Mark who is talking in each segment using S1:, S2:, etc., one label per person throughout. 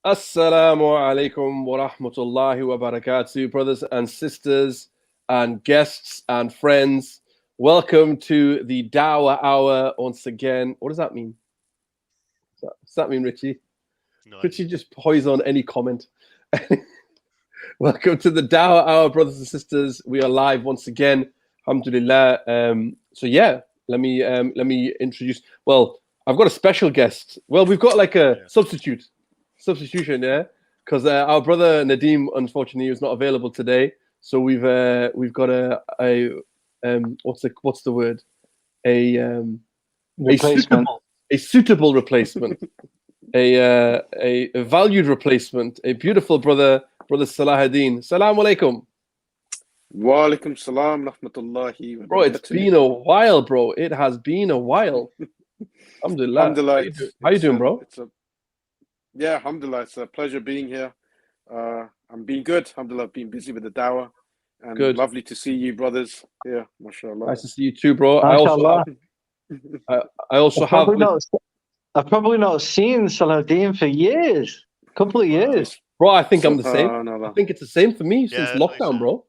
S1: Assalamu alaikum wa rahmatullahi wa barakatuh, brothers and sisters, and guests and friends. Welcome to the Dawah Hour once again. What does that mean? Does that mean, Richie?
S2: No
S1: Richie
S2: idea.
S1: just poison any comment. Welcome to the Dawah Hour, brothers and sisters. We are live once again. Alhamdulillah. So yeah, let me introduce. Well, I've got a special guest. Well, we've got like a substitution, yeah, because our brother Nadeem unfortunately was not available today. So we've got a what's the word? A
S3: Replacement.
S1: a suitable replacement. a valued replacement, a beautiful brother Salahuddin. Assalamu alaikum.
S4: Wa alaikum salam rahmatullahi wa
S1: Bro, it's been a while, bro. It has been a while. Alhamdulillah.
S4: Alhamdulillah.
S1: How you doing, bro?
S4: Yeah, alhamdulillah. It's a pleasure being here. I'm being good. Alhamdulillah, I've been busy with the dawah. And
S1: Good.
S4: Lovely to see you brothers here, mashallah.
S1: Nice to see you too, bro.
S3: MashaAllah.
S1: I also have
S3: I've probably not seen Salahuddin for years. A couple of years.
S1: Bro, I think I'm the same.
S4: Subhanallah.
S1: I think it's the same for me since
S2: Yeah,
S1: lockdown,
S2: so.
S1: bro.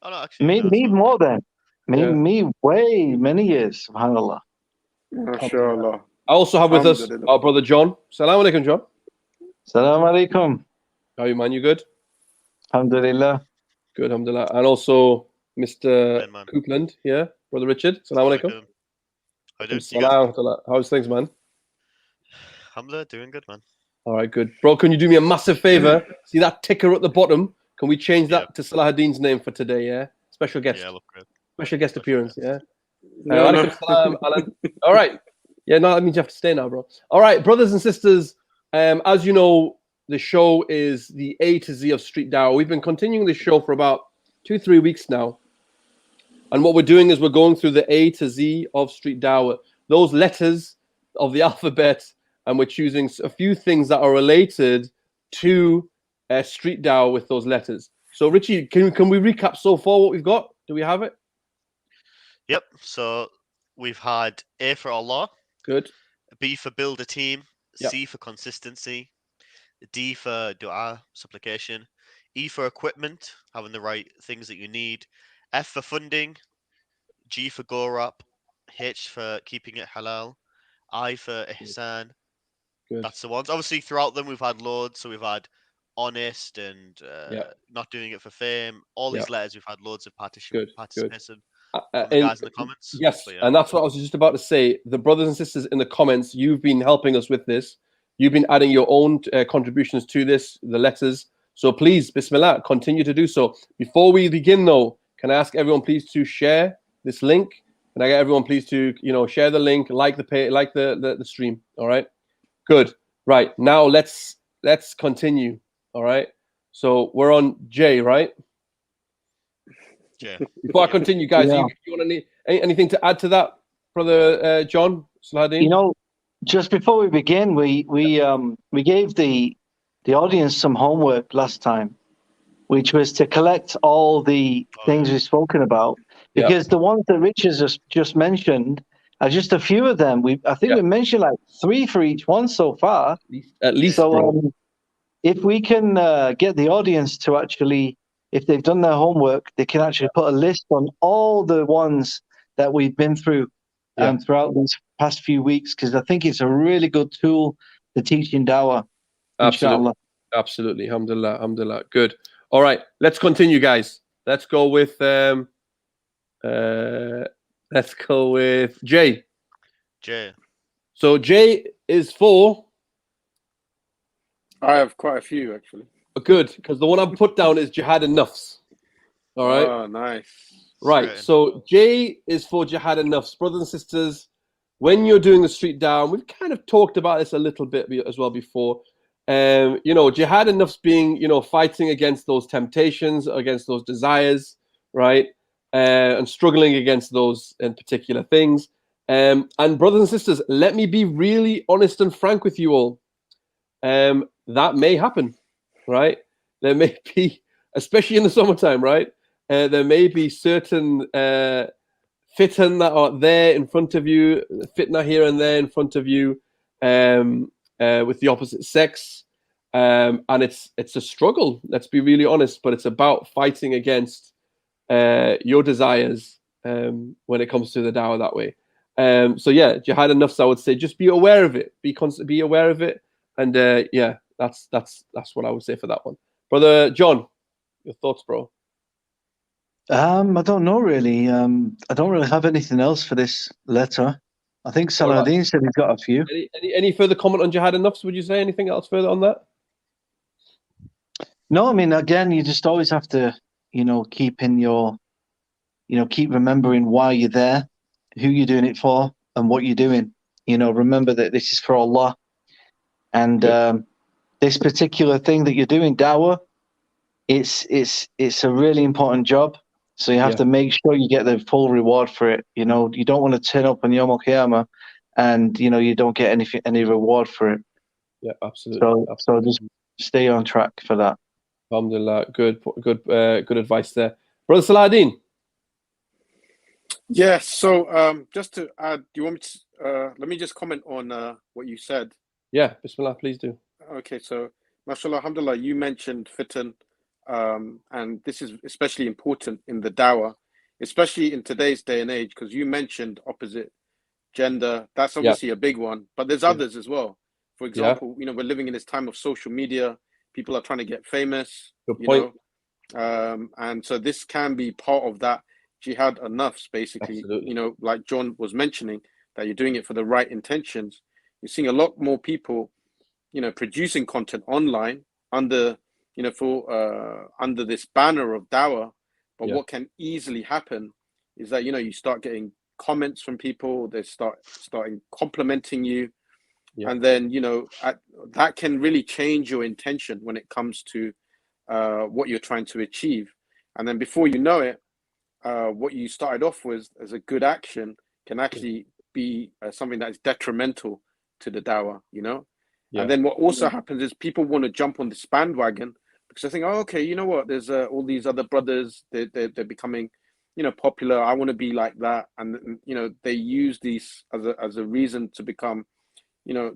S2: Oh, no, actually,
S3: Me
S2: no, it's not.
S3: more than.
S1: Yeah.
S3: Me way many years, subhanAllah.
S4: Mashallah.
S1: I also have with us
S4: Alhamdulillah.
S1: our brother John. Assalamu alaikum, John.
S3: Assalamu alaikum.
S1: How are you, man? You good?
S3: Alhamdulillah.
S1: Good, alhamdulillah. And also Mr.
S2: Fine, man.
S1: Coupland here, brother Richard. Assalamu alaikum.
S2: How you doing?
S1: Salam. How's things, man?
S2: Alhamdulillah, doing good, man.
S1: All right, good. Bro, can you do me a massive favor? See that ticker at the bottom? Can we change that to Salahuddin's name for today, yeah? Special guest.
S2: Yeah, look good.
S1: Special guest appearance, yeah?
S4: No, no.
S1: Alaikum salam, Alan. All right. Yeah, no, that means you have to stay now, bro. All right, brothers and sisters, as you know, the show is the A to Z of Street Dawah. We've been continuing this show for about 2-3 weeks now. And what we're doing is we're going through the A to Z of Street Dawah, those letters of the alphabet, and we're choosing a few things that are related to Street Dawah with those letters. So, Richie, can we recap so far what we've got? Do we have it?
S2: Yep. So we've had A for Allah,
S1: Good.
S2: B for build a team,
S1: Yep.
S2: C for consistency, D for dua, supplication, E for equipment, having the right things that you need, F for funding, G for go up, H for keeping it halal, I for ihsan.
S1: Good.
S2: That's the ones. Obviously, throughout them, we've had loads. So we've had honest and not doing it for fame. All these letters, we've had loads of participation from the guys in the comments.
S1: Yes,
S2: So, yeah.
S1: and that's what I was just about to say. The brothers and sisters in the comments, you've been helping us with this. You've been adding your own contributions to this, the letters. So please, Bismillah, continue to do so. Before we begin, though, can I ask everyone please to share this link? Can I get everyone please to share the link, like the page, like the stream? All right, good. Right now, let's continue. All right. So we're on J, right?
S2: Yeah.
S1: Before I continue, guys,
S3: Yeah.
S1: you want anything to add to that, brother John Salahuddin?
S3: You know, just before we begin, we gave the audience some homework last time, which was to collect all the things we've spoken about, because the ones that Rich has just mentioned are just a few of them. I think we mentioned like 3 for each one so far.
S1: At least.
S3: So if we can get the audience to actually, if they've done their homework, they can actually put a list on all the ones that we've been through throughout these past few weeks, because I think it's a really good tool to teach in Dawah.
S1: Absolutely. Alhamdulillah. Good. All right, let's continue, guys. Let's go with J.
S2: J.
S1: So J is for.
S4: I have quite a few, actually.
S1: Good, because the one I've put down is Jihad and Nafs. All right.
S4: Oh, nice.
S1: Right. So J is for Jihad and Nafs. Brothers and sisters, when you're doing the Street Dawah, we've kind of talked about this a little bit as well before. Jihad and Nafs being, fighting against those temptations, against those desires, right? And struggling against those in particular things. And brothers and sisters, let me be really honest and frank with you all. That may happen, right? There may be, especially in the summertime, right? There may be certain fitan that are there in front of you, fitna here and there in front of you with the opposite sex. and it's a struggle. Let's be really honest, but it's about fighting against your desires when it comes to the dawah that way. So yeah, jihad and nafs, I would say, just be aware of it. Be aware of it, and yeah, that's what I would say for that one. Brother John, your thoughts, bro?
S3: I don't know really. I don't really have anything else for this letter. I think Saladin said he's got a few.
S1: Any further comment on jihad and nafs? Would you say anything else further on that?
S3: No, I mean, again, you just always have to, keep remembering why you're there, who you're doing it for, and what you're doing. Remember that this is for Allah. And this particular thing that you're doing, dawah, it's a really important job. So you have to make sure you get the full reward for it. You don't want to turn up on Yom Al-Qiyamah and, you don't get any reward for it.
S1: Yeah, absolutely.
S3: So just stay on track for that.
S1: Alhamdulillah. Good advice there. Brother Saladin.
S4: Yeah, so just to add, do you want me to, let me just comment on what you said.
S1: Yeah, Bismillah, please do.
S4: Okay, so mashallah, alhamdulillah, you mentioned fitan, and this is especially important in the dawah, especially in today's day and age, because you mentioned opposite gender. That's obviously a big one, but there's others as well. For example, we're living in this time of social media. People are trying to get famous,
S1: Good point.
S4: And so this can be part of that jihad and nafs, basically.
S1: Absolutely.
S4: Like John was mentioning, that you're doing it for the right intentions. You're seeing a lot more people, producing content online under, under this banner of dawah. But what can easily happen is that, you start getting comments from people. They starting complimenting you. Yeah. And then, that can really change your intention when it comes to what you're trying to achieve. And then before you know it, what you started off with as a good action can actually be something that is detrimental to the dawah, Yeah. And then what also happens is people want to jump on this bandwagon because they think, oh, okay, you know what? There's all these other brothers. They're becoming, popular. I want to be like that. And, they use these as a reason to become,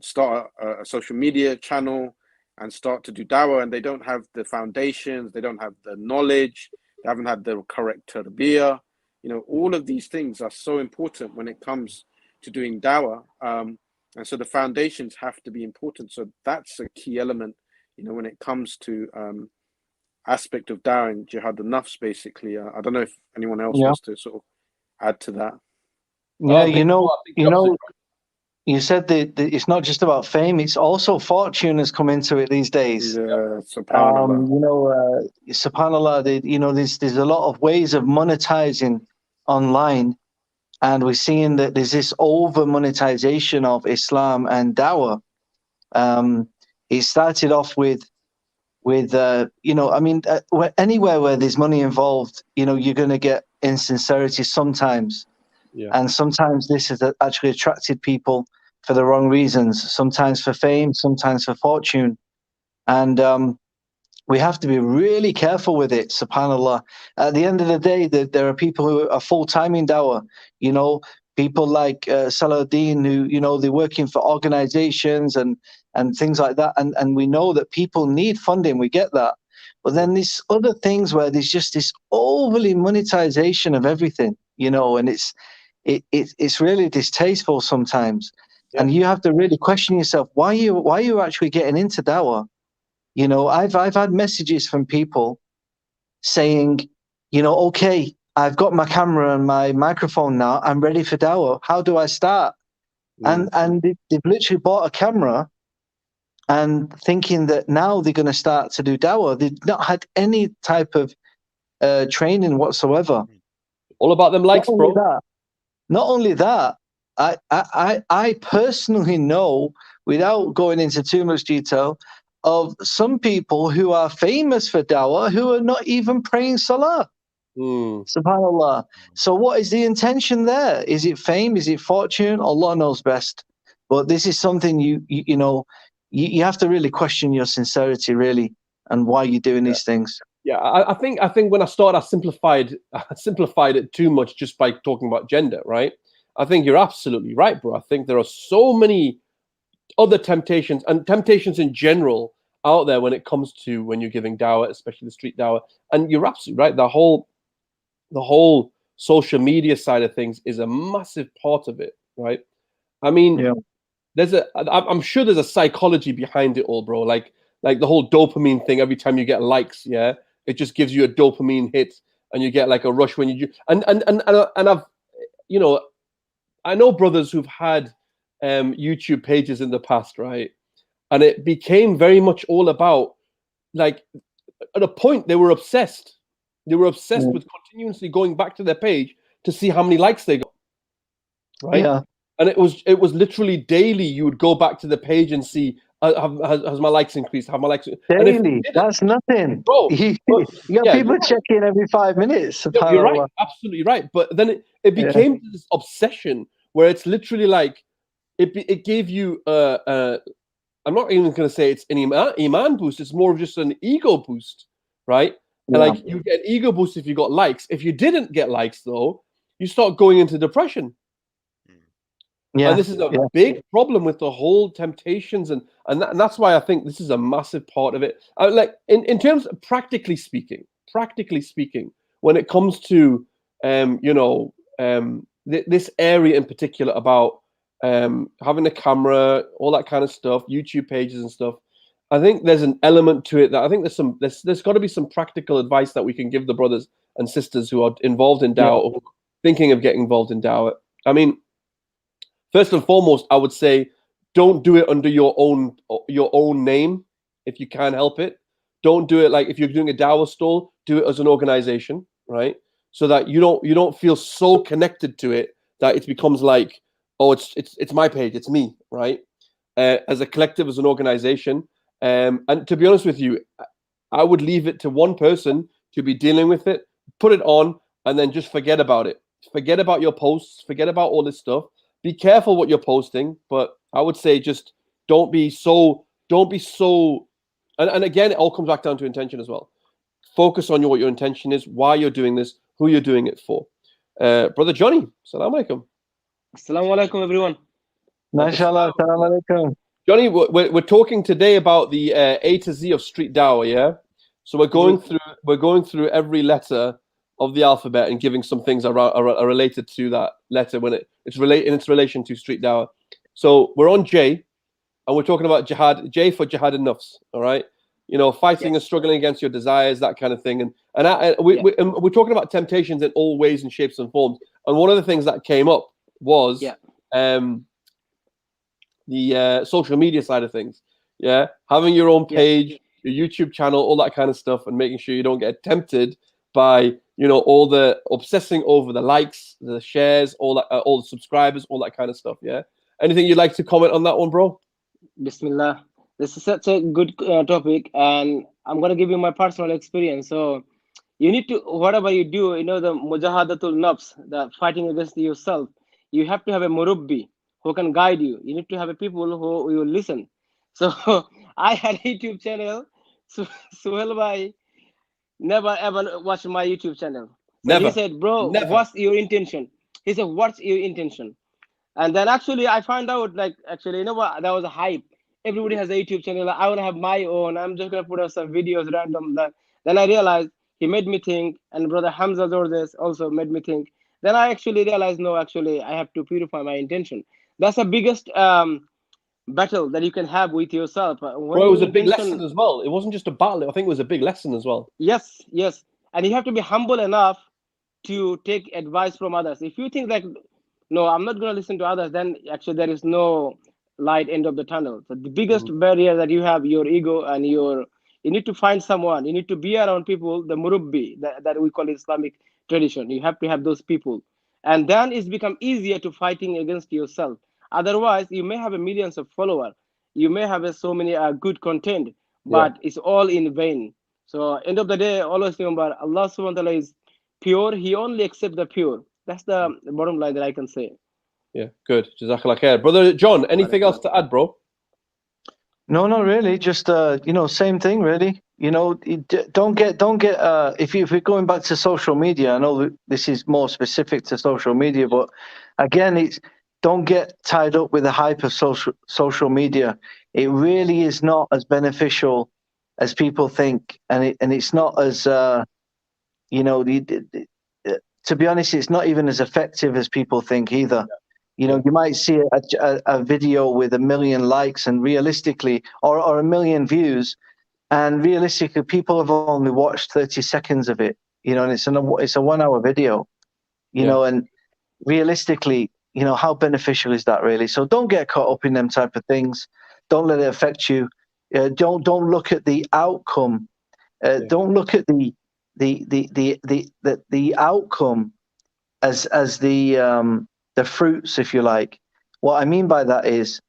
S4: start a social media channel and start to do dawah, and they don't have the foundations, they don't have the knowledge, they haven't had the correct tarbiyah. All of these things are so important when it comes to doing dawah. And so the foundations have to be important. So that's a key element, when it comes to aspect of dawah and jihad al-nafs, basically. I don't know if anyone else wants to sort of add to that.
S3: Yeah, you said that it's not just about fame; it's also fortune has come into it these days.
S4: Yeah, subhanallah.
S3: Subhanallah. There's a lot of ways of monetizing online, and we're seeing that there's this over monetization of Islam and dawah. It started off with anywhere where there's money involved, you're going to get insincerity sometimes. Yeah. And sometimes this has actually attracted people for the wrong reasons, sometimes for fame, sometimes for fortune. And we have to be really careful with it, subhanAllah. At the end of the day, there are people who are full-time in dawah, people like Saladin who, they're working for organizations and things like that. And we know that people need funding, we get that. But then there's other things where there's just this overly monetization of everything, and it's really distasteful sometimes. Yeah. And you have to really question yourself, why are you actually getting into dawah? I've had messages from people saying, okay, I've got my camera and my microphone now, I'm ready for dawah. How do I start? Mm. And they've literally bought a camera and thinking that now they're going to start to do dawah. They've not had any type of training whatsoever.
S1: All about them likes, bro.
S3: Not only that, I personally know, without going into too much detail, of some people who are famous for dawah who are not even praying salah. Subhanallah. So what is the intention there? Is it fame? Is it fortune? Allah knows best. But this is something you have to really question your sincerity, really, and why you're doing these things.
S1: Yeah, I think when I started, I simplified it too much just by talking about gender, right? I think you're absolutely right, bro. I think there are so many other temptations, and temptations in general out there when it comes to when you're giving dawah, especially the street dawah. And you're absolutely right. The whole social media side of things is a massive part of it, right? I mean, I'm sure there's a psychology behind it all, bro. Like the whole dopamine thing. Every time you get likes, yeah, it just gives you a dopamine hit, and you get like a rush when you do. And I've, you know, I know brothers who've had YouTube pages in the past, right? And it became very much all about, like, at a point they were obsessed. They were obsessed with continuously going back to their page to see how many likes they got, right?
S3: Yeah.
S1: And it was literally daily. You would go back to the page and see, has my likes increased? Have my likes
S3: daily? That's nothing,
S1: bro.
S3: You got people checking every 5 minutes.
S1: You're right, absolutely right. But then it became this obsession where it's literally like it gave you I'm not even going to say it's an iman boost. It's more of just an ego boost, right? And like you get an ego boost if you got likes. If you didn't get likes, though, you start going into depression. Yeah. And this is a big problem with the whole temptations, and that's why I think this is a massive part of it. Like in terms of practically speaking, when it comes to this area in particular about having a camera, all that kind of stuff, YouTube pages and stuff, I think there's an element to it that I think there's got to be some practical advice that we can give the brothers and sisters who are involved in Dawah or thinking of getting involved in Dawah. I mean, first and foremost, I would say don't do it under your own name if you can help it. Don't do it like if you're doing a Dawah stall, do it as an organization, right? So that you don't feel so connected to it that it becomes like, oh, it's my page, it's me, right? As a collective, as an organization. And to be honest with you, I would leave it to one person to be dealing with it, put it on, and then just forget about it. Forget about your posts, forget about all this stuff. Be careful what you're posting, but I would say just don't be so, and again, it all comes back down to intention as well. Focus on what your intention is, why you're doing this, who you're doing it for. Brother Johnny, Assalamu alaikum.
S5: Assalamu alaikum, everyone.
S3: MashaAllah, Assalamu alaikum.
S1: Johnny, we're talking today about the A to Z of street Dawah, yeah? So we're going through every letter of the alphabet and giving some things are related to that letter when it's in its relation to street Dawah. So we're on J, and we're talking about jihad. J for jihad and nafs, all right? Fighting and struggling against your desires, that kind of thing. And we're talking about temptations in all ways and shapes and forms. And one of the things that came up was the social media side of things. Yeah, having your own page, your YouTube channel, all that kind of stuff, and making sure you don't get tempted by all the obsessing over the likes, the shares, all the subscribers, all that kind of stuff. Yeah. Anything you'd like to comment on that one, bro?
S5: Bismillah. This is such a good topic, and I'm gonna give you my personal experience. So you need to, whatever you do, the mujahadatul nafs, the fighting against yourself, you have to have a murabbi who can guide you. You need to have a people who will listen. So I had a YouTube channel. Sohail bhai never ever watched my YouTube channel. So he said, bro, what's your intention? He said, what's your intention? And then actually I found out, like, actually, what? That was a hype. Everybody has a YouTube channel. I want to have my own. I'm just going to put out some videos random. Then I realized he made me think, and brother Hamza Zordes also made me think. Then I actually realized, no, actually, I have to purify my intention. That's the biggest battle that you can have with yourself.
S1: Well, it was a big lesson as well. It wasn't just a battle. I think it was a big lesson as well.
S5: Yes. And you have to be humble enough to take advice from others. If you think like, no, I'm not going to listen to others, then actually there is no light end of the tunnel. So the biggest barrier that you have, your ego, and you need to find someone. You need to be around people, the murabbi, that we call Islamic tradition. You have to have those people. And then it's become easier to fighting against yourself. Otherwise, you may have millions of followers. You may have so many good content, but it's all in vain. So end of the day, always remember, Allah subhanahu wa ta'ala is pure. He only accepts the pure. That's the bottom line that I can say.
S1: Yeah, good. Jazakallah khair. Brother John, anything else to add, bro?
S3: No, not really. Just same thing, really. Don't get. If we're going back to social media, I know this is more specific to social media, but again, don't get tied up with the hype of social media. It really is not as beneficial as people think, and it's not as you know, to be honest, it's not even as effective as people think either. You know, you might see a video with 1 million likes and realistically, or 1 million views, and realistically, people have only watched 30 seconds of it. You know, and it's a 1 hour video. You know, and realistically, you know, how beneficial is that really? So don't get caught up in them type of things. Don't let it affect you. Don't look at the outcome. Don't look at the outcome as the fruits, if you like. What I mean by that is,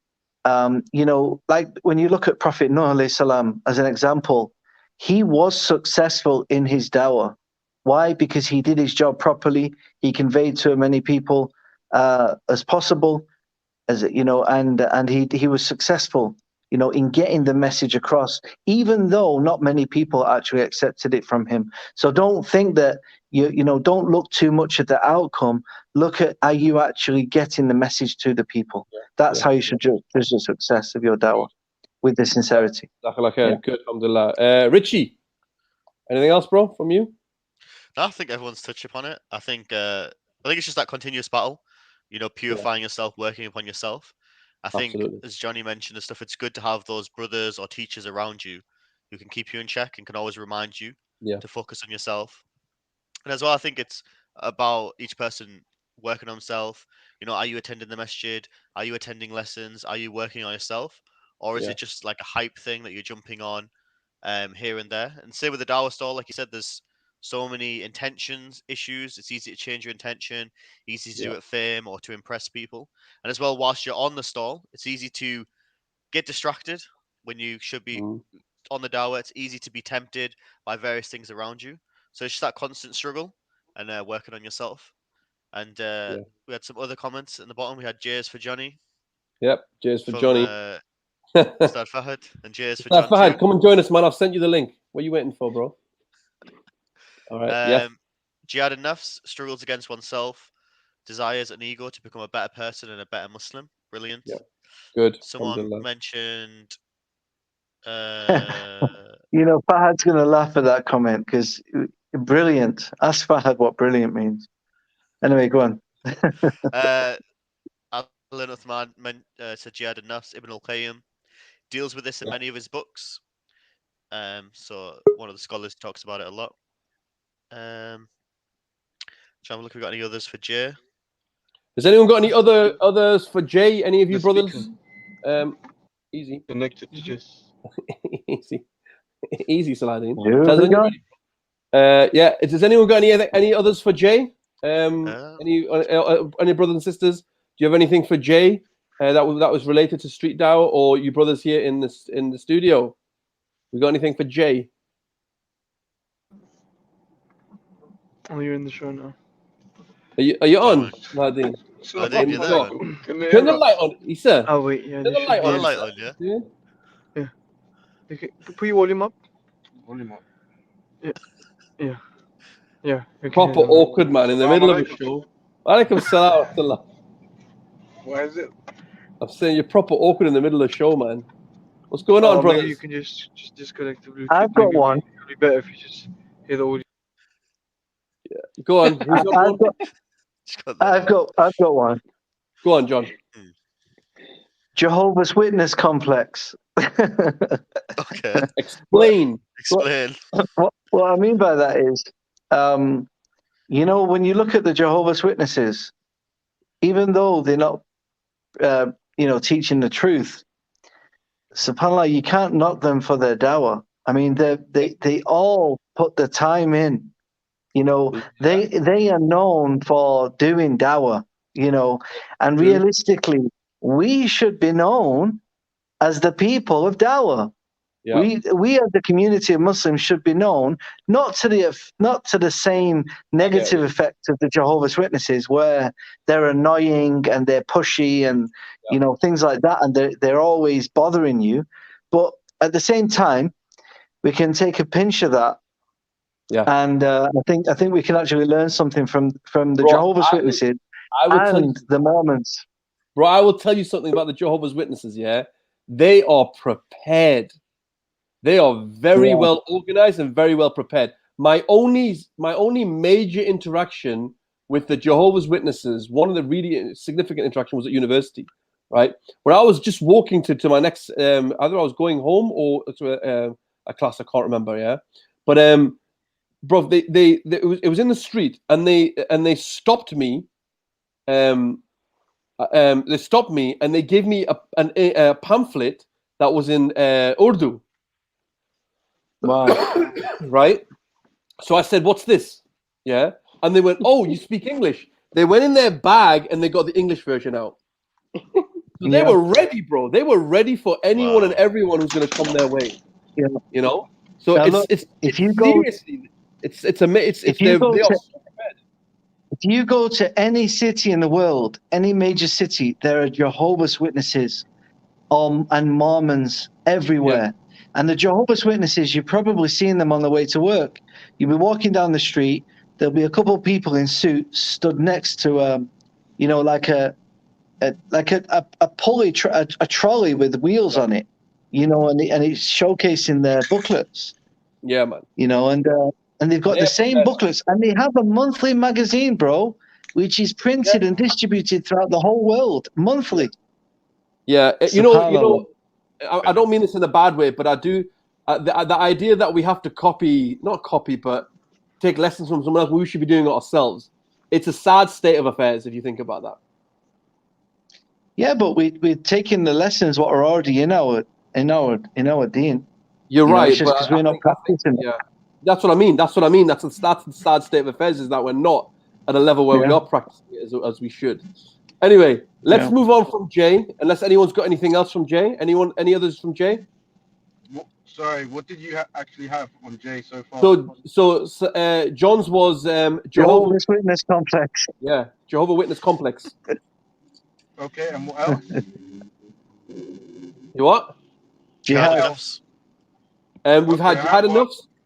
S3: you know, like when you look at Prophet Nuh alayhi salam as an example, he was successful in his dawah. Why? Because he did his job properly. He conveyed to as many people as possible, as you know, and he was successful, you know, in getting the message across, even though not many people actually accepted it from him. So don't think that you know, don't look too much at the outcome. Look at are you actually getting the message to the people. That's how you should judge the success of your dawah, with the sincerity.
S1: Good, alhamdulillah. Richie, anything else, bro, from you?
S2: No, I think everyone's touched upon it. I think it's just that continuous battle, you know, purifying yourself, working upon yourself. I think, as Johnny mentioned and stuff, it's good to have those brothers or teachers around you who can keep you in check and can always remind you to focus on yourself. And as well, I think it's about each person working on himself. You know, are you attending the masjid? Are you attending lessons? Are you working on yourself? Or is it just like a hype thing that you're jumping on here and there? And say with the Dawah stall, like you said, there's so many intentions issues. It's easy to change your intention, easy to do it fame or to impress people. And as well, whilst you're on the stall, it's easy to get distracted when you should be on the dawah. It's easy to be tempted by various things around you. So it's just that constant struggle and working on yourself. And we had some other comments in the bottom. We had J's for Johnny.
S1: Yep, J's for Johnny.
S2: Ustad Fahad and J's for John
S1: Fahad,
S2: too.
S1: come and join us, man. I've sent you the link. What are you waiting for, bro? All right.
S2: Jihad and Nafs struggles against oneself, desires an ego to become a better person and a better Muslim. Brilliant.
S1: Yeah. Good.
S2: Someone mentioned.
S3: You know, Fahad's going to laugh at that comment because brilliant. Ask Fahad what brilliant means. Anyway, go on.
S2: Alan Uthman said Jihad and Nafs. Ibn al-Qayyim deals with this in many of his books. So one of the scholars talks about it a lot. Trying to look if we've got any others for Jay.
S1: Has anyone got any others for Jay? Any of you brothers? Easy.
S6: Connected to this.
S1: Easy, Saladin.
S3: Yeah.
S1: Has anyone got any others for Jay? Any brothers and sisters? Do you have anything for Jay that was related to Street Dawah, or you brothers here in the studio? We got anything for Jay?
S6: Oh, you're in the show now.
S1: Are you on, Nadeem? Turn the light on, Issa.
S6: Oh wait, yeah.
S2: Turn the light on, yeah.
S6: Yeah. Okay. Put your volume up. Volume up. Yeah.
S1: Proper awkward, man, in the middle of a show. Alaikum salam.
S6: Why is it?
S1: I'm saying you're proper awkward in the middle of the show, man. What's going on, brothers?
S6: Maybe you can just disconnect the Bluetooth.
S3: I've got one.
S6: It'll be better if you just hear the audio.
S1: Yeah. Go on.
S3: I've got one.
S1: Go on, John.
S3: Jehovah's Witness complex.
S2: Okay.
S1: Explain.
S3: What I mean by that is, you know, when you look at the Jehovah's Witnesses, even though they're not, you know, teaching the truth, subhanAllah, you can't knock them for their dawah. I mean, they all put the time in. You know, they are known for doing dawah, you know, and realistically, we should be known as the people of dawah. Yeah. We as the community of Muslims should be known not to the same negative effect of the Jehovah's Witnesses, where they're annoying and they're pushy and you know, things like that, and they're always bothering you. But at the same time, we can take a pinch of that. Yeah, and I think we can actually learn something from the Jehovah's Witnesses and the Mormons.
S1: Bro, I will tell you something about the Jehovah's Witnesses. Yeah, they are prepared. They are very
S3: Yeah.
S1: well organized and very well prepared. My only major interaction with the Jehovah's Witnesses, one of the really significant interactions was at university, right? Where I was just walking to my next, either I was going home or to a class, I can't remember, yeah. But bro, it was in the street, and they stopped me. They stopped me and they gave me a pamphlet that was in Urdu.
S3: Wow.
S1: Right? So I said, "What's this?" Yeah, and they went, "Oh, you speak English." They went in their bag and they got the English version out. So they
S3: Yeah.
S1: were ready, bro. They were ready for anyone and
S2: Wow.
S1: everyone who's going to come their way.
S3: Yeah.
S1: You know. So
S3: Now, look,
S1: it's
S3: if you go
S1: seriously, it's
S3: if you go
S1: they are
S3: to
S1: so prepared.
S3: if you go to any city in the world, any major city, there are Jehovah's Witnesses and Mormons everywhere. And the Jehovah's Witnesses, you've probably seen them on the way to work. You'll be walking down the street, there'll be a couple of people in suits stood next to you know, like a pulley, a trolley with wheels on it, you know, and it's showcasing their booklets,
S1: Yeah, man.
S3: you know, and they've got
S1: They're
S3: the same
S1: prepared.
S3: booklets, and they have a monthly magazine, bro, which is printed and distributed throughout the whole world monthly.
S1: Yeah, you know,
S3: SubhanAllah.
S1: I don't mean this in a bad way, but I do. The idea that we have to not copy, but take lessons from someone else, we should be doing it ourselves. It's a sad state of affairs if you think about that.
S3: Yeah, but we're taking the lessons what are already in our deen.
S1: You're
S3: You know,
S1: right,
S3: it's just
S1: but
S3: because we're not practicing it.
S1: yeah, that's what I mean. That's the sad state of affairs, is that we're not at a level where we
S3: Yeah.
S1: are practicing it as we should. Anyway, let's
S3: Yeah.
S1: move on from Jay. Unless anyone's got anything else from Jay. Any others from Jay?
S6: Sorry, what did you actually have on Jay so far?
S1: So John's was
S3: Jehovah's Witness complex.
S1: Yeah, Jehovah Witness complex.
S6: Okay, and what else?
S1: You what?
S3: Jihad.
S2: Else?
S1: We've had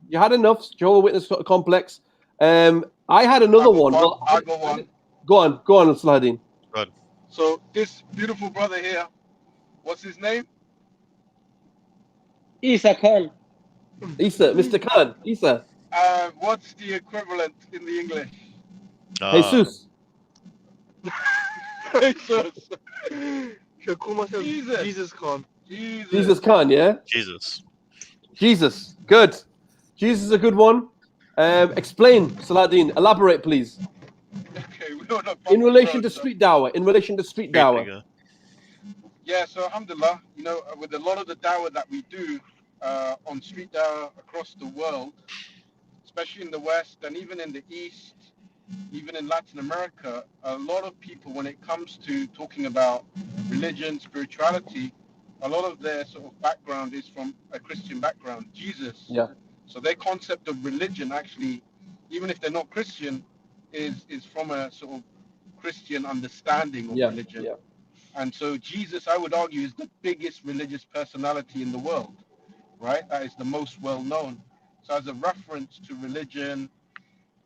S1: You had enough. Jehovah Witness complex. I had another one.
S6: I got one.
S1: Go on, Saladin.
S2: Good.
S6: So this beautiful brother here, what's his name?
S5: Isa Khan.
S1: Isa, Mr. Khan. Isa.
S6: What's the equivalent in the English?
S1: Jesus.
S6: Jesus.
S7: Should call myself Jesus Khan.
S1: Jesus Khan, yeah? Jesus. Good. Jesus is a good one. Explain, Saladin. Elaborate, please.
S6: Okay,
S1: In relation to street dawah.
S6: Yeah, so alhamdulillah, you know, with a lot of the dawah that we do on street dawah across the world, especially in the West and even in the East, even in Latin America, a lot of people, when it comes to talking about religion, spirituality, a lot of their sort of background is from a Christian background, Jesus.
S1: Yeah.
S6: So their concept of religion actually, even if they're not Christian, is from a sort of Christian understanding of religion.
S1: Yeah.
S6: And so Jesus, I would argue, is the biggest religious personality in the world, right? That is the most well-known. So as a reference to religion,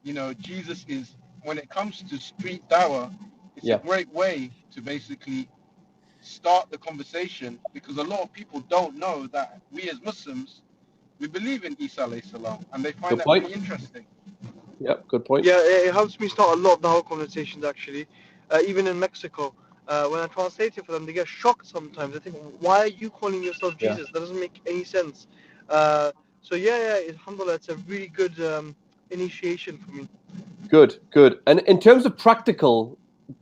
S6: you know, Jesus is, when it comes to street dawah, it's a great way to basically start the conversation, because a lot of people don't know that we as Muslims, we believe in Isa alayhi salam, and they find that really interesting.
S1: Yep, good point.
S7: Yeah, it helps me start a lot of the whole conversations actually. Even in Mexico, when I translate it for them, they get shocked sometimes. They think, why are you calling yourself Jesus? That doesn't make any sense. So alhamdulillah, it's a really good initiation for me.
S1: Good. And in terms of practical,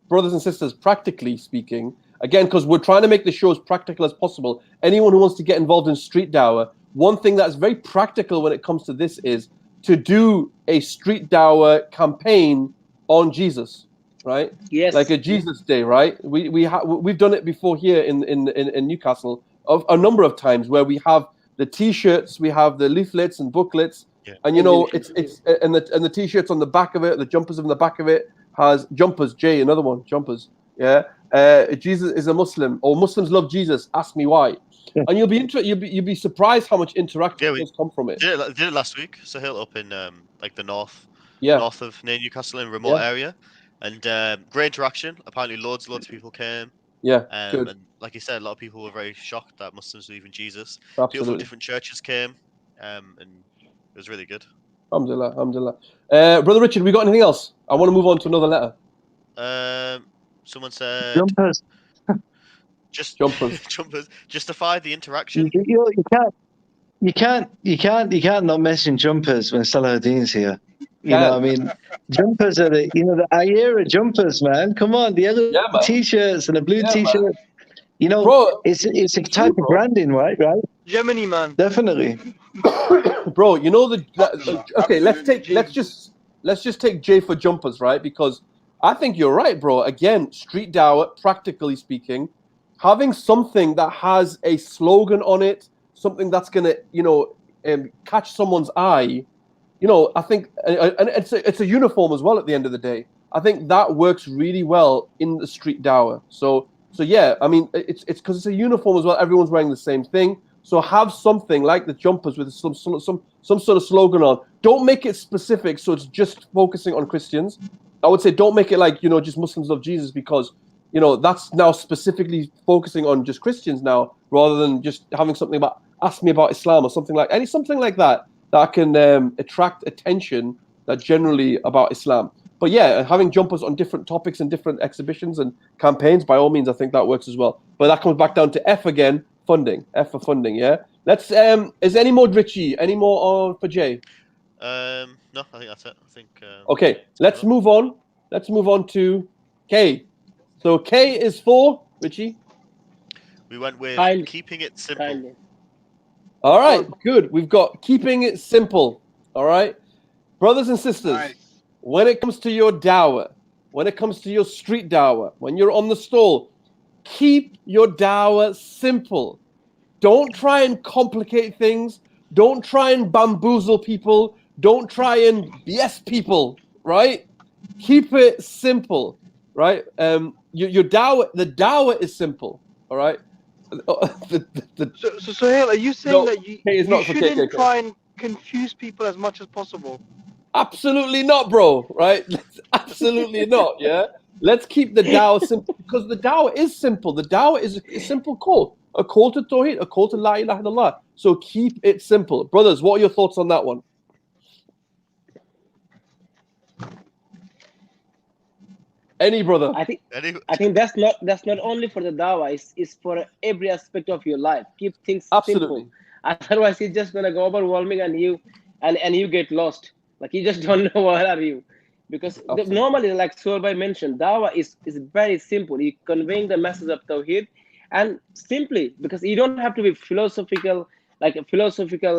S1: brothers and sisters, practically speaking, again, because we're trying to make the show as practical as possible, anyone who wants to get involved in street dawah, one thing that's very practical when it comes to this is to do a street dawah campaign on Jesus, right?
S5: Yes.
S1: Like a Jesus Day, right? We've done it before here in Newcastle a number of times, where we have the T-shirts, we have the leaflets and booklets, and you know it's and the T-shirts on the back of it, the jumpers on the back of it has jumpers. Jay, another one, jumpers. Yeah, Jesus is a Muslim, or Muslims love Jesus. Ask me why. And you'll be surprised how much interaction has come from it.
S2: Did it last week. Sohail up in like the north of near Newcastle, in a remote area, and great interaction. Apparently, loads of people came.
S1: Yeah, good.
S2: And like you said, a lot of people were very shocked that Muslims believe in Jesus. People from
S1: Absolutely.
S2: different churches came, and it was really good.
S1: Alhamdulillah, alhamdulillah. Brother Richard, we got anything else? I want to move on to another letter.
S2: Someone said
S3: Jumpers.
S2: just
S1: Jumpers.
S2: jumpers justify the interaction.
S3: You can't not mention jumpers when Salahuddin's here. You know, I mean, jumpers are the Ayera jumpers, man. Come on, the other
S1: Yeah, man.
S3: t-shirts and the blue
S1: Yeah,
S3: t-shirt.
S1: man.
S3: You know,
S1: Bro,
S3: it's a
S1: true,
S3: type of
S1: bro.
S3: branding, right?
S7: Gemini, man.
S3: Definitely.
S1: Bro, you know okay,
S6: Absolutely,
S1: let's just take J for jumpers, right? Because I think you're right, bro. Again, street dawah, practically speaking, having something that has a slogan on it, something that's gonna, catch someone's eye. I think, and it's a uniform as well. At the end of the day, I think that works really well in the street dawah. So yeah, I mean, it's because it's a uniform as well. Everyone's wearing the same thing. So have something like the jumpers with some sort of slogan on. Don't make it specific, so it's just focusing on Christians. I would say don't make it like just Muslims love Jesus, because that's now specifically focusing on just Christians now, rather than just having something about ask me about Islam or something like that can attract attention that generally about Islam. But yeah, having jumpers on different topics and different exhibitions and campaigns, by all means, I think that works as well. But that comes back down to F again. Funding. F for funding, yeah. Let's is there any more Richie? Any more on for J?
S2: No, I think that's it. I think
S1: okay, let's move on. Let's move on to K. So K is for Richie.
S2: We went with keeping it simple.
S5: Kindly.
S1: All right, good. We've got keeping it simple. All right. Brothers and sisters,
S6: Nice.
S1: when it comes to your dawah, when it comes to your street dawah, when you're on the stall, keep your dawah simple. Don't try and complicate things. Don't try and bamboozle people. Don't try and BS people, right? Keep it simple, right? Your dawah, the dawah is simple, all right?
S7: So Sohail, are you saying that you shouldn't try and confuse people as much as possible?
S1: Absolutely not, bro, right? Absolutely not, yeah? Let's keep the dawah simple, because the dawah is simple. The dawah is a simple call. A call to Tawheed, a call to La ilaha illallah. So keep it simple. Brothers, what are your thoughts on that one? Any brother?
S5: I think that's not only for the dawah, it's for every aspect of your life. Keep things simple. Otherwise it's just gonna go overwhelming and you get lost. Like you just don't know where are you. Because normally, like Sohail mentioned, dawah is very simple. You're conveying the message of Tawheed, and simply, because you don't have to be philosophical, like a philosophical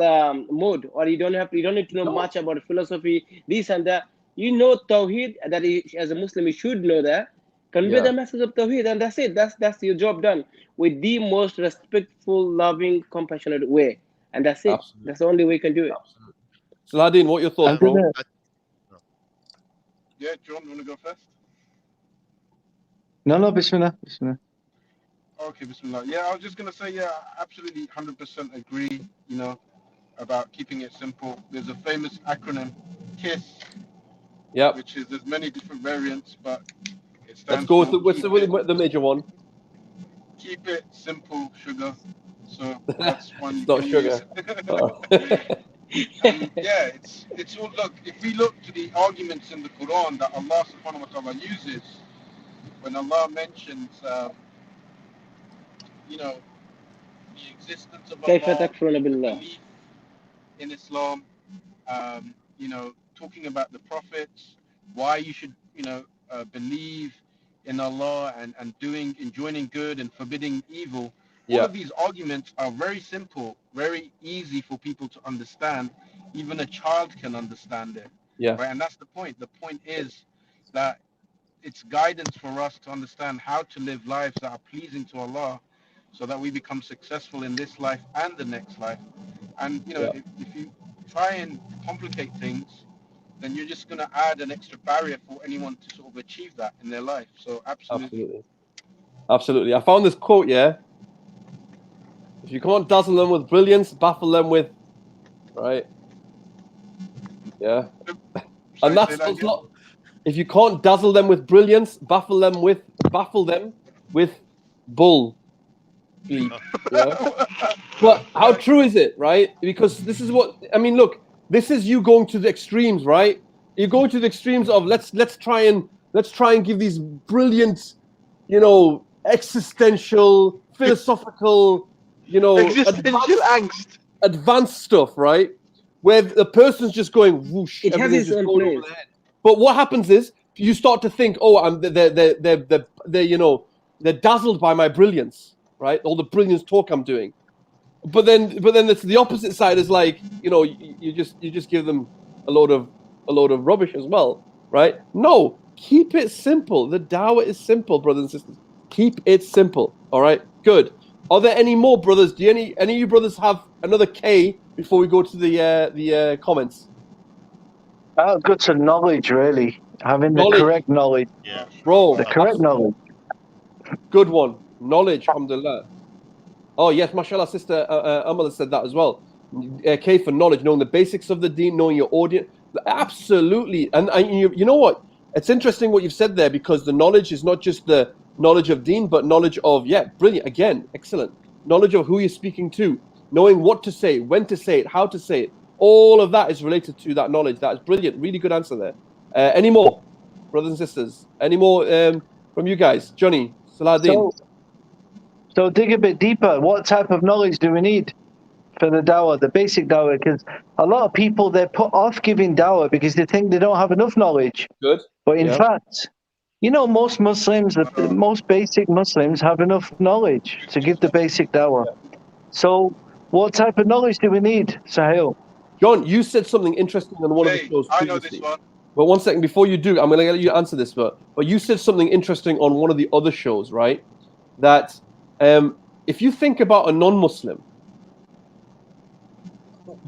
S5: mode, or you don't need to know much about philosophy, this and that. You know Tawheed, that as a Muslim you should know that. Convey the message of Tawheed, and that's it. That's your job done with the most respectful, loving, compassionate way, and that's it.
S1: Absolutely.
S5: That's the only way you can do it.
S1: Saladin, what are your thoughts, bro?
S6: Yeah, John, you want to go first?
S3: No, Bismillah.
S6: Okay, Bismillah. Yeah, I was just going to say, yeah, absolutely 100% agree, about keeping it simple. There's a famous acronym, KISS, which is, there's many different variants, but it stands for...
S1: Let's go with the major one.
S6: Keep it simple, sugar. So that's one you
S1: not
S6: can
S1: sugar.
S6: Yeah, it's all, look, if we look to the arguments in the Quran that Allah subhanahu wa ta'ala uses, when Allah mentions, the existence of Allah, belief in Islam, talking about the prophets, why you should, believe in Allah and enjoining good and forbidding evil. All of these arguments are very simple, very easy for people to understand. Even a child can understand it.
S1: Yeah.
S6: Right? And that's the point. The point is that it's guidance for us to understand how to live lives that are pleasing to Allah, so that we become successful in this life and the next life. And if you try and complicate things, then you're just going to add an extra barrier for anyone to sort of achieve that in their life. So
S1: absolutely. I found this quote, if you can't dazzle them with brilliance, baffle them with, right? Yeah. And that's if you can't dazzle them with brilliance, baffle them with bull bleep. Yeah. But how true is it, right? Because this is what I mean. Look, this is you going to the extremes, right? You're going to the extremes of let's try and give these brilliant, existential, philosophical,
S7: Existential angst.
S1: advanced stuff, right? Where the person's just going whoosh,
S5: It has
S1: everything's
S5: its
S1: just
S5: own
S1: going over
S5: place.
S1: their head. But what happens is you start to think, oh, they're dazzled by my brilliance, right? All the brilliance talk I'm doing. But then it's the opposite side is like, you just give them a load of rubbish as well, right? No, keep it simple. The dawah is simple, brothers and sisters. Keep it simple. All right, good. Are there any more brothers? Do any of you brothers have another K before we go to the comments?
S3: Good to knowledge, really. Having the
S1: Knowledge.
S3: correct knowledge.
S2: Yeah.
S1: Bro,
S3: The correct knowledge.
S1: good one. Knowledge, alhamdulillah. Oh yes, mashallah, sister Amal said that as well. K for knowledge, knowing the basics of the deen, knowing your audience. Absolutely. And you know what? It's interesting what you've said there, because the knowledge is not just the knowledge of deen, but knowledge of, brilliant. Again, excellent. Knowledge of who you're speaking to, knowing what to say, when to say it, how to say it. All of that is related to that knowledge. That is brilliant. Really good answer there. Any more, brothers and sisters? Any more from you guys? Johnny, Salahuddin.
S3: So dig a bit deeper. What type of knowledge do we need for the dawah, the basic dawah? Because a lot of people, they're put off giving dawah because they think they don't have enough knowledge.
S1: Good.
S3: But in fact, most Muslims, the most basic Muslims have enough knowledge to give the basic dawah. So what type of knowledge do we need, Sohail?
S1: John, you said something interesting on one of the shows previously.
S6: I know this one.
S1: But 1 second, before you do, I'm going to let you answer this. But you said something interesting on one of the other shows, right? That if you think about a non-Muslim,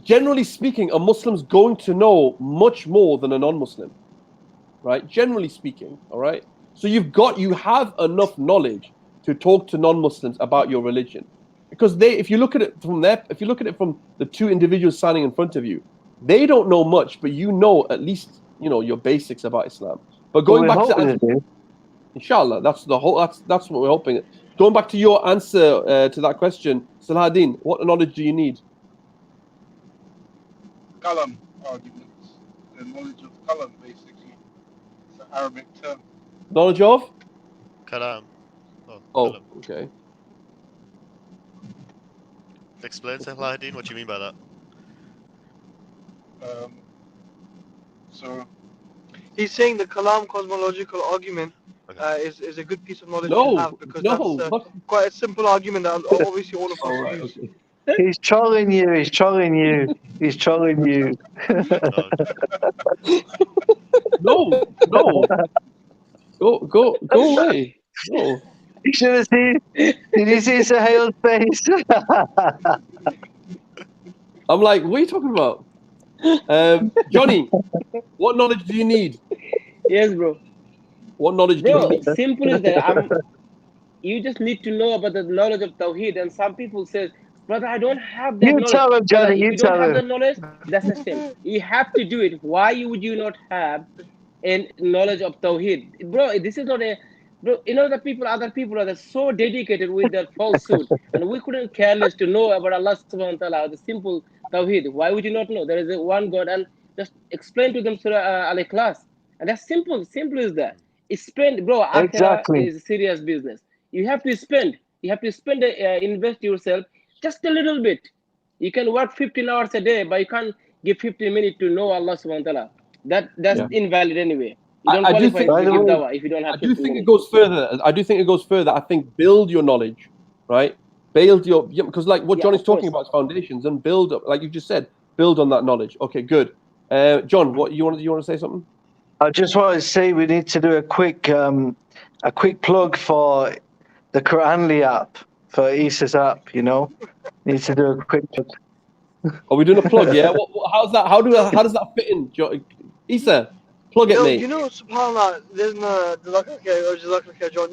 S1: generally speaking, a Muslim's going to know much more than a non-Muslim, right? Generally speaking, all right? So you have enough knowledge to talk to non-Muslims about your religion. Because if you look at it from the two individuals standing in front of you, they don't know much, but you know at least your basics about Islam. But going back to inshallah, that's what we're hoping. Going back to your answer to that question, Salahuddin, what knowledge do you need?
S6: Kalam arguments. The knowledge of kalam, basically. It's an Arabic term.
S1: Knowledge of?
S2: Kalam.
S1: Oh,
S2: kalam.
S1: okay.
S2: Explain, Salahuddin, what do you mean by that?
S6: So
S7: he's saying the kalam cosmological argument is a good piece of knowledge to have, because that's quite a simple argument that obviously all of us use.
S3: Okay. He's trolling you. He's trolling you. He's trolling you.
S1: No. Go away. No.
S3: You should have seen. Did you see Sohail's face?
S1: I'm like, what are you talking about? Johnny, what knowledge do you need?
S5: Yes, bro.
S1: What knowledge do you need?
S5: Simple is that you just need to know about the knowledge of Tawheed. And some people say, brother, I don't have that knowledge.
S3: You tell him, Johnny.
S5: If you don't have the knowledge, that's the same. You have to do it. Why would you not have a knowledge of Tawheed? Bro, this is not a... Bro, other people are so dedicated with their falsehood. And we couldn't care less to know about Allah subhanahu wa ta'ala, the simple Tawheed. Why would you not know? There is one God, and just explain to them Surah Al-Ikhlas. And that's simple. Simple as that. Bro,
S3: exactly.
S5: is serious business. You have to spend. Invest yourself just a little bit. You can work 15 hours a day, but you can't give 15 minutes to know Allah subhanahu wa ta'ala. That's invalid anyway. You don't qualify to give dawah if you don't have 15 minutes.
S1: It goes further. I do think it goes further. I think build your knowledge, right? Because like what John is talking about is foundations, and build up, like you just said, build on that knowledge. Okay, good. John, what you want to say something?
S3: I just want to say we need to do a quick plug for the Quranly app, for Issa's app. Need to do a quick plug.
S1: Are we doing a plug? Yeah. How's that? How does that fit in, Issa? Plug it, mate.
S7: SubhanAllah, there's no John.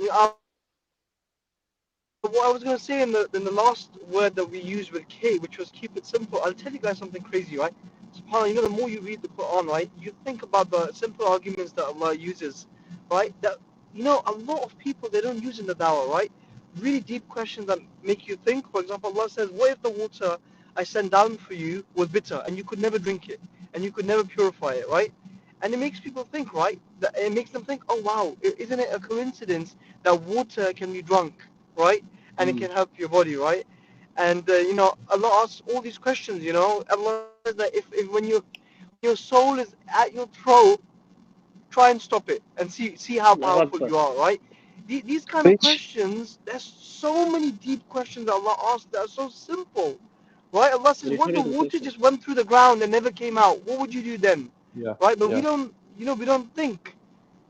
S7: What I was going to say in the last word that we used with K, which was keep it simple, I'll tell you guys something crazy, right? SubhanAllah, the more you read the Quran, right, you think about the simple arguments that Allah uses, right? That, a lot of people, they don't use in the dawah, right? really deep questions that make you think. For example, Allah says, what if the water I sent down for you was bitter and you could never drink it and you could never purify it, right? And it makes people think, right? That it makes them think, oh wow, isn't it a coincidence that water can be drunk, right? And it can help your body, right? And Allah asks all these questions. Allah says that if when your soul is at your throat, try and stop it and see how powerful you are, right? These kind of questions, there's so many deep questions that Allah asks that are so simple, right? Allah says, what if the water just went through the ground and never came out? What would you do then?
S1: Yeah.
S7: Right? But we don't, we don't think.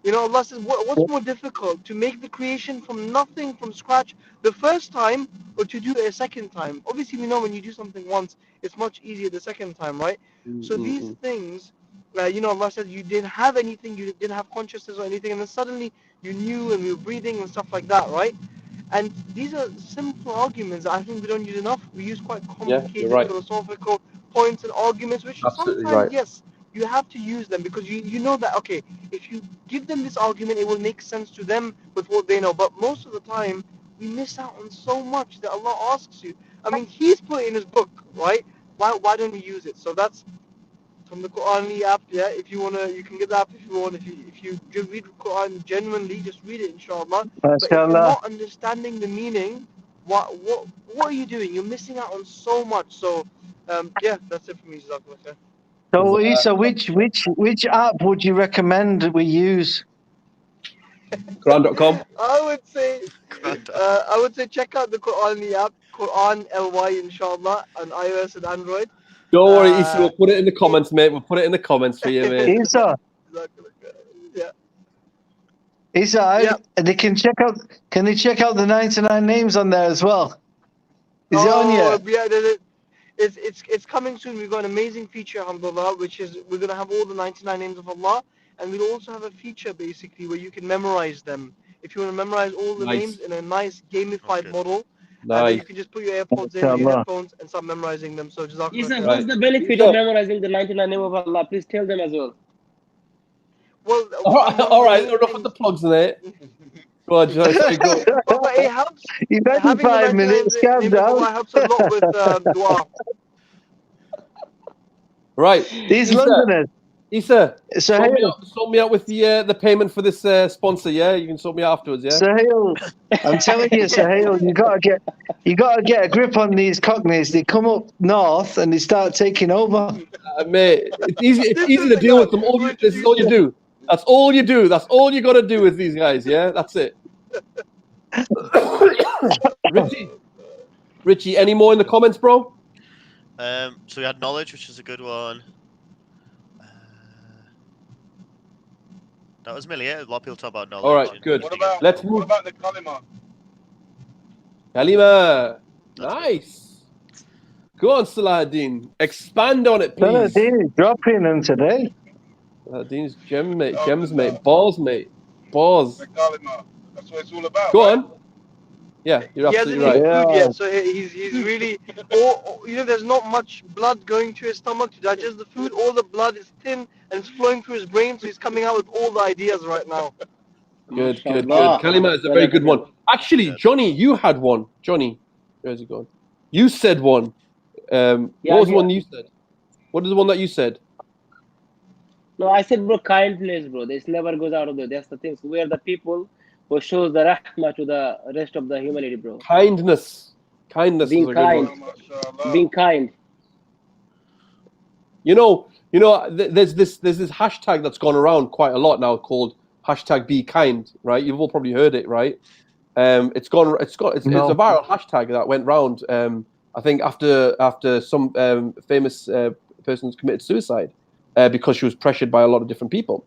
S7: Allah says, what's more difficult, to make the creation from nothing, from scratch, the first time, or to do it a second time? Obviously, we know when you do something once, it's much easier the second time, right? So these things, Allah says, you didn't have anything, you didn't have consciousness or anything, and then suddenly you knew and you were breathing and stuff like that, right? And these are simple arguments that I think we don't use enough. We use quite complicated philosophical points and arguments, which
S1: Absolutely
S7: sometimes,
S1: right.
S7: yes, you have to use them because you know that, okay, if you give them this argument, it will make sense to them with what they know. But most of the time, we miss out on so much that Allah asks you. I mean, He's put it in His book, right? Why don't we use it? So that's from the Quran app. Yeah, if you wanna, you can get the app if you want. If you read Quran genuinely, just read it, inshallah. But if you're not understanding the meaning, what are you doing? You're missing out on so much. So, yeah, that's it for me. Jazakallah khair.
S3: So, Isa, which app would you recommend we use?
S1: Quran.com.
S7: I would say check out the Quran app, Quran LY, inshallah, on iOS and Android.
S1: Don't worry, Isa, we'll put it in the comments, mate. We'll put it in the comments for you, mate.
S3: Isa,
S7: yeah.
S3: Isa, they can check out. Can they check out the 99 names on there as well? Is it on yet?
S7: Yeah, it's coming soon. We've got an amazing feature, alhamdulillah, which is we're gonna have all the 99 names of Allah, and we'll also have a feature basically where you can memorize them. If you want to memorize all the names in a nice gamified model, and then you can just put your AirPods in, your headphones, and start memorizing them. So, Jazakallah.
S5: Isa, what's the benefit of memorizing the 99 name of Allah? Please tell them as well.
S7: Well,
S1: all right, enough of the plugs, mate. Go on, Joe.
S7: But it helps.
S3: You've had 5 minutes. Calm down.
S7: Helps a lot with dua.
S1: Right,
S3: these Londoners.
S1: Isa, sort me out with the payment for this sponsor. Yeah, you can sort me out afterwards. Yeah,
S3: Sohail, I'm telling you, Sohail, you gotta get a grip on these cockneys. They come up north and they start taking over.
S1: Mate, it's easy to deal with them. This is all you do. That's all you do. That's all you got to do with these guys. Yeah, that's it. Richie, any more in the comments, bro?
S2: So we had knowledge, which is a good one. That was Millie. A lot of people talk about knowledge.
S1: All right, good. Let's move.
S6: What about the kalima?
S1: Kalima, nice. Go on, Salahuddin. Expand on it, please.
S3: Salahuddin is dropping them today.
S1: Salahuddin's gems, mate. Balls, mate. Balls.
S6: The kalima. That's what it's all about.
S1: Go on. Yeah, you're absolutely right.
S7: Food yet, so he's really, there's not much blood going to his stomach to digest the food. All the blood is thin and it's flowing through his brain, so he's coming out with all the ideas right now.
S1: Good. Kalima is a very good one. Actually, Johnny, you had one. Johnny, where's he gone? You said one. What was the one you said? What is the one that you said?
S5: No, I said, bro, kindness, bro. This never goes out of there. That's the thing. So we are the people who shows the rahmah to the rest of the humanity, bro.
S1: Kindness.
S5: Being kind. Being kind.
S1: There's this hashtag that's gone around quite a lot now called hashtag be kind, right? You've all probably heard it, right? It's a viral hashtag that went round. I think after some famous persons committed suicide because she was pressured by a lot of different people.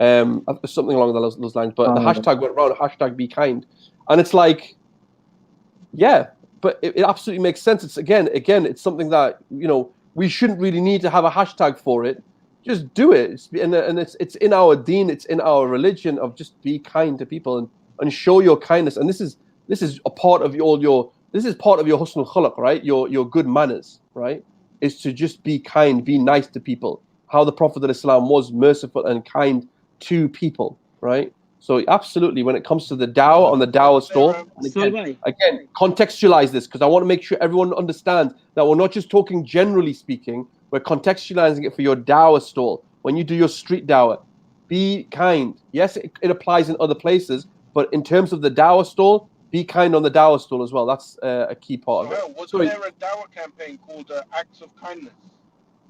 S1: Something along those lines. But the hashtag went around, hashtag be kind. And it's like, yeah, but it absolutely makes sense. It's again, it's something that, we shouldn't really need to have a hashtag for it. Just do it. It's in our deen, it's in our religion of just be kind to people and show your kindness. And this is a part of this is part of your husnul khuluq, right? Your good manners, right? Is to just be kind, be nice to people. How the Prophet ﷺ was merciful and kind to people, right? So absolutely, when it comes to the Dawah on the Dawah store, and again, contextualize this because I want to make sure everyone understands that we're not just talking generally speaking, we're contextualizing it for your Dawah stall. When you do your street Dawah, be kind. Yes, it applies in other places, but in terms of the Dawah stall, be kind on the Dawah stall as well. That's a key part of it.
S6: Wasn't there a Dawah campaign called Acts of Kindness?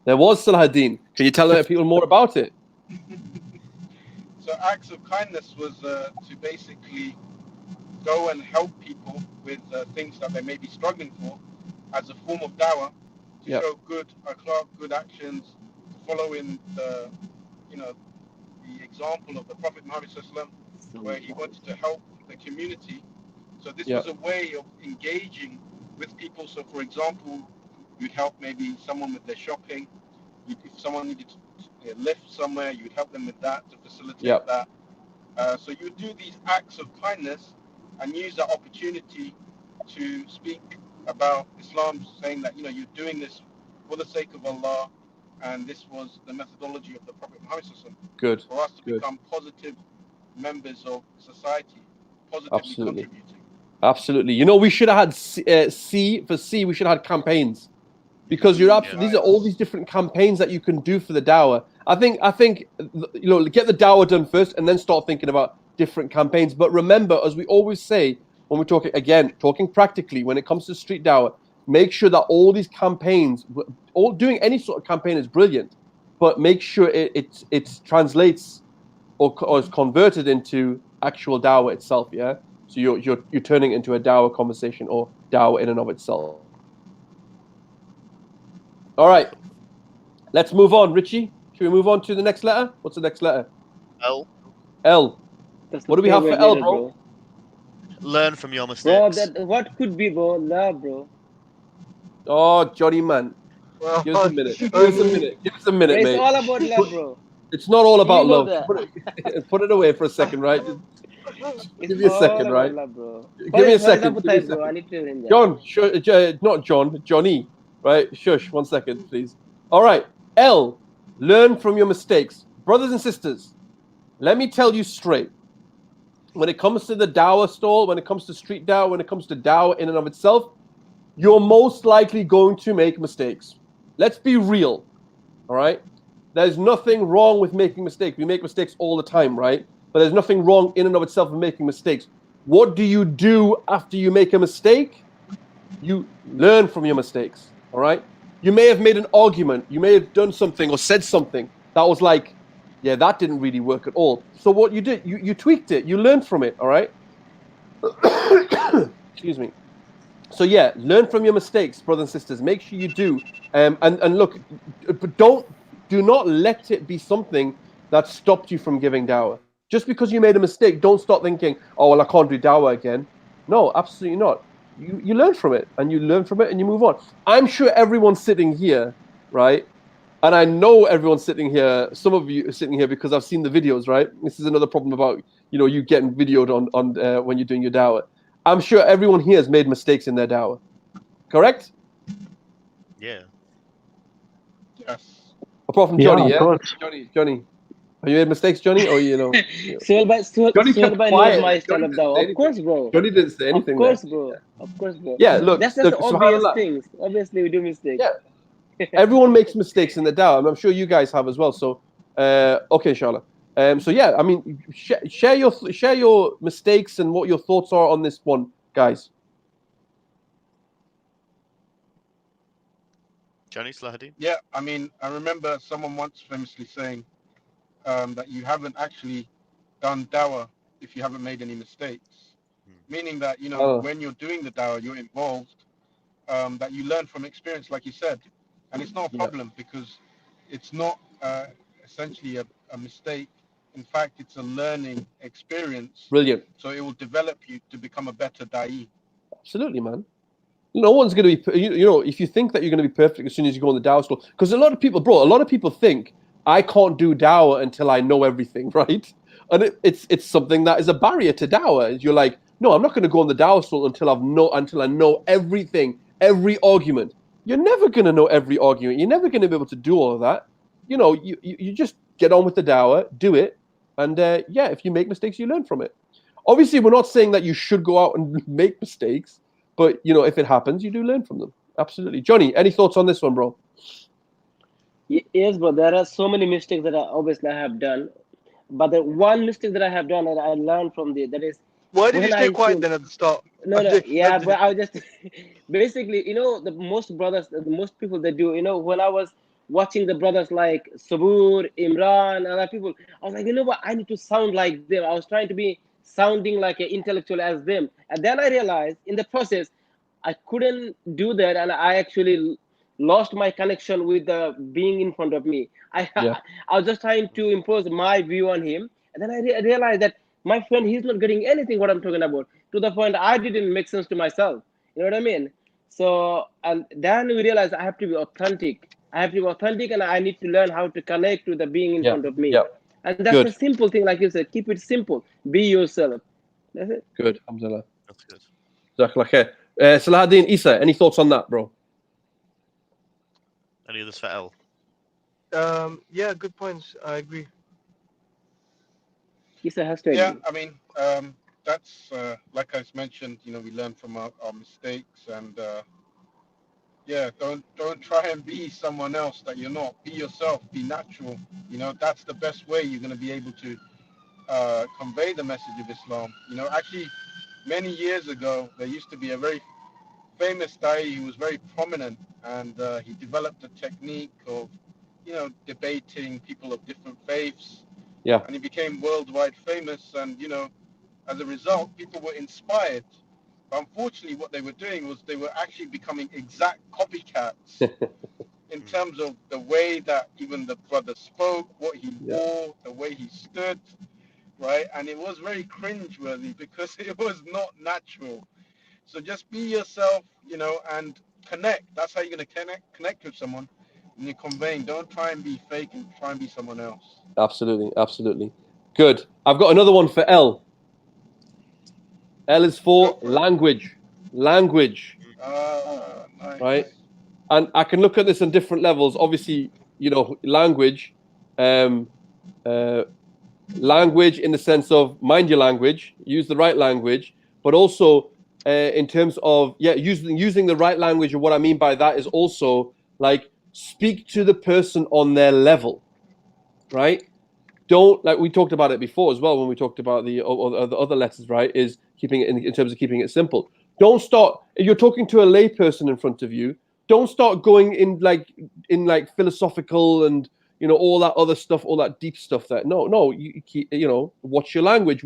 S1: There was, Salahuddin. Can you tell people more about it?
S6: So Acts of Kindness was to basically go and help people with things that they may be struggling for as a form of dawah to show good akhlaq, good actions, to follow in the, the example of the Prophet Muhammad Sallallahu Alaihi Wasallam, where he wanted to help the community. So this was a way of engaging with people. So for example, you'd help maybe someone with their shopping. If someone needed to lift somewhere, you'd help them with that to facilitate that. So you do these acts of kindness and use that opportunity to speak about Islam, saying that you're doing this for the sake of Allah, and this was the methodology of the Prophet Muhammad Sallallahu Alaihi Wasallam for us to become positive members of society, positively contributing.
S1: Absolutely. We should have had C for C. We should have had campaigns. Because these are all these different campaigns that you can do for the Dawah. I think get the Dawah done first and then start thinking about different campaigns. But remember, as we always say when we're talking practically, when it comes to street Dawah, make sure that all these campaigns, doing any sort of campaign is brilliant, but make sure it translates or is converted into actual Dawah itself. Yeah. So you're turning it into a Dawah conversation or Dawah in and of itself. All right, let's move on. Richie, should we move on to the next letter? What's the next letter?
S2: L.
S1: L. What do we have for L, bro?
S2: Learn from your mistakes.
S5: Bro, what could be, bro? Nah, bro.
S1: Oh, Johnny, man. Give us a minute. Give us a minute, mate.
S5: It's all about love, bro.
S1: It's not all about love. Put it away for a second, right? Give me a second, right?
S5: Love, bro.
S1: Give me a second.
S5: Bro. I need to
S1: John, not John, Johnny. Right, shush, 1 second, please. All right, L, learn from your mistakes. Brothers and sisters, let me tell you straight. When it comes to the Dawah stall, when it comes to street Dawah, when it comes to Dawah in and of itself, you're most likely going to make mistakes. Let's be real, all right? There's nothing wrong with making mistakes. We make mistakes all the time, right? But there's nothing wrong in and of itself with making mistakes. What do you do after you make a mistake? You learn from your mistakes. All right. You may have made an argument. You may have done something or said something that was like, yeah, that didn't really work at all. So what you did, you tweaked it. You learned from it. All right. Excuse me. So yeah, learn from your mistakes, brothers and sisters. Make sure you do. And look, but do not let it be something that stopped you from giving Dawah. Just because you made a mistake, don't start thinking, oh well, I can't do Dawah again. No, absolutely not. You learn from it, and you learn from it, and you move on. I'm sure everyone sitting here, right? And I know everyone sitting here, some of you are sitting here because I've seen the videos, right? This is another problem about, you getting videoed on when you're doing your Dawah. I'm sure everyone here has made mistakes in their Dawah. Correct?
S2: Yeah.
S6: Yes.
S1: Apart from Johnny, yeah?
S3: Johnny.
S1: Have you made mistakes, Johnny? Or
S5: Sohail knows my style of Dawah. Of course, bro.
S1: Johnny didn't say anything.
S5: Of course, bro. Of course, bro.
S1: Yeah, look.
S5: That's just the obvious things. Obviously, we do mistakes.
S1: Yeah. Everyone makes mistakes in the Dawah, and I'm sure you guys have as well. So, okay, inshallah. So yeah, I mean, share your mistakes and what your thoughts are on this one, guys.
S2: Johnny Slahaddin?
S6: Yeah, I mean, I remember someone once famously saying that you haven't actually done Dawah if you haven't made any mistakes. Meaning that, when you're doing the Dawah, you're involved, that you learn from experience, like you said. And it's not a problem because it's not essentially a mistake. In fact, it's a learning experience.
S1: Brilliant.
S6: So it will develop you to become a better da'i.
S1: Absolutely, man. No one's going to be, if you think that you're going to be perfect as soon as you go on the Dawah school, because a lot of people think, I can't do Dawah until I know everything, right? And it's something that is a barrier to Dawah. You're like, no, I'm not going to go on the Dawah school until I know everything, every argument. You're never going to know every argument. You're never going to be able to do all of that. You just get on with the Dawah, do it, And yeah, if you make mistakes, you learn from it. Obviously, we're not saying that you should go out and make mistakes, but you know, if it happens, you do learn from them. Absolutely. Johnny, any thoughts on this one, bro?
S5: Yes, but there are so many mistakes that obviously I have done. But the one mistake that I have done and I learned from that is
S7: Why did you
S5: when
S7: stay
S5: I
S7: quiet
S5: should.
S7: then at the start?
S5: No, yeah, but I was just basically, the most brothers, the most people they do, when I was watching the brothers like Sabur, Imran, and other people, I was like, you know what, I need to sound like them. I was trying to be sounding like an intellectual as them. And then I realized in the process, I couldn't do that. And I actually lost my connection with the being in front of me.
S1: Yeah.
S5: I was just trying to impose my view on him. And then I realized that my friend, he's not getting anything what I'm talking about, to the point I didn't make sense to myself. You know what I mean? So, and then we realized I have to be authentic. I have to be authentic, and I need to learn how to connect to the being in front of me.
S1: Yeah.
S5: And that's
S1: Good.
S5: a simple thing, like you said. Keep it simple. Be yourself. That's it.
S1: Good. Alhamdulillah.
S2: That's good.
S1: Jazakallah khair. Salahuddin, Isa, any thoughts on that, bro?
S2: Any others for L?
S7: Yeah, good points. I agree.
S5: Isa has to
S6: Yeah,
S5: agree.
S6: I mean, that's like I mentioned. We learn from our mistakes, and yeah, don't try and be someone else that you're not. Be yourself. Be natural. That's the best way you're going to be able to convey the message of Islam. Actually, many years ago, there used to be a very famous Da'i who was very prominent, and he developed a technique of, debating people of different faiths.
S1: Yeah.
S6: And he became worldwide famous, and, as a result, people were inspired. But unfortunately, what they were doing was they were actually becoming exact copycats in terms of the way that even the brother spoke, what he wore, the way he stood, right? And it was very cringeworthy because it was not natural. So just be yourself, and connect. That's how you're going to connect with someone when you're conveying. Don't try and be fake and try and be someone else.
S1: Absolutely. Good. I've got another one for L. L is for language. Language.
S6: Nice.
S1: Right? And I can look at this on different levels. Obviously, language. Language in the sense of mind your language, use the right language, but also in terms of using the right language. And what I mean by that is also like speak to the person on their level, right? Don't, like we talked about it before as well when we talked about the other letters, right? Is keeping it in terms of keeping it simple. Don't start, if you're talking to a lay person in front of you, don't start going in like philosophical and all that other stuff, all that deep stuff. You keep, watch your language.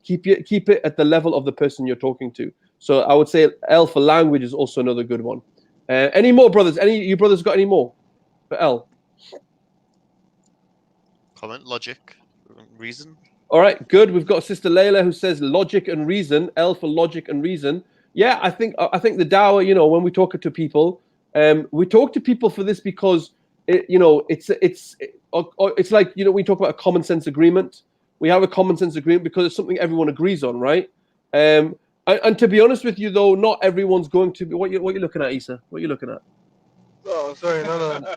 S1: Keep it at the level of the person you're talking to. So I would say L for language is also another good one. Any more brothers? You brothers got any more for L?
S2: Comment, logic, reason.
S1: All right, good. We've got Sister Layla who says logic and reason. L for logic and reason. Yeah, I think the Dawah, when we talk to people, we talk to people for this because it's like we talk about a common sense agreement. We have a common sense agreement because it's something everyone agrees on, right? And to be honest with you, though, not everyone's going to be. What you looking at, Isa? What are you looking at?
S7: Oh, sorry, no.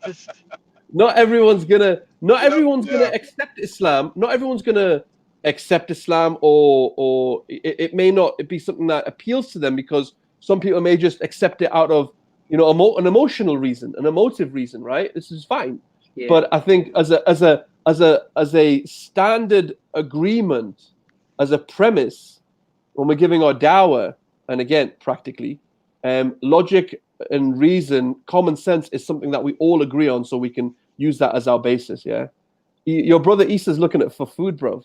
S7: Just
S1: Not everyone's gonna accept Islam. Not everyone's gonna accept Islam, or it may not be something that appeals to them because some people may just accept it out of an emotional reason, an emotive reason, right? This is fine. Yeah. But I think as a standard agreement, as a premise, when we're giving our dawah, and again practically, logic and reason, common sense is something that we all agree on, so we can use that as our basis. Yeah, your brother Isa's looking at for food, bro.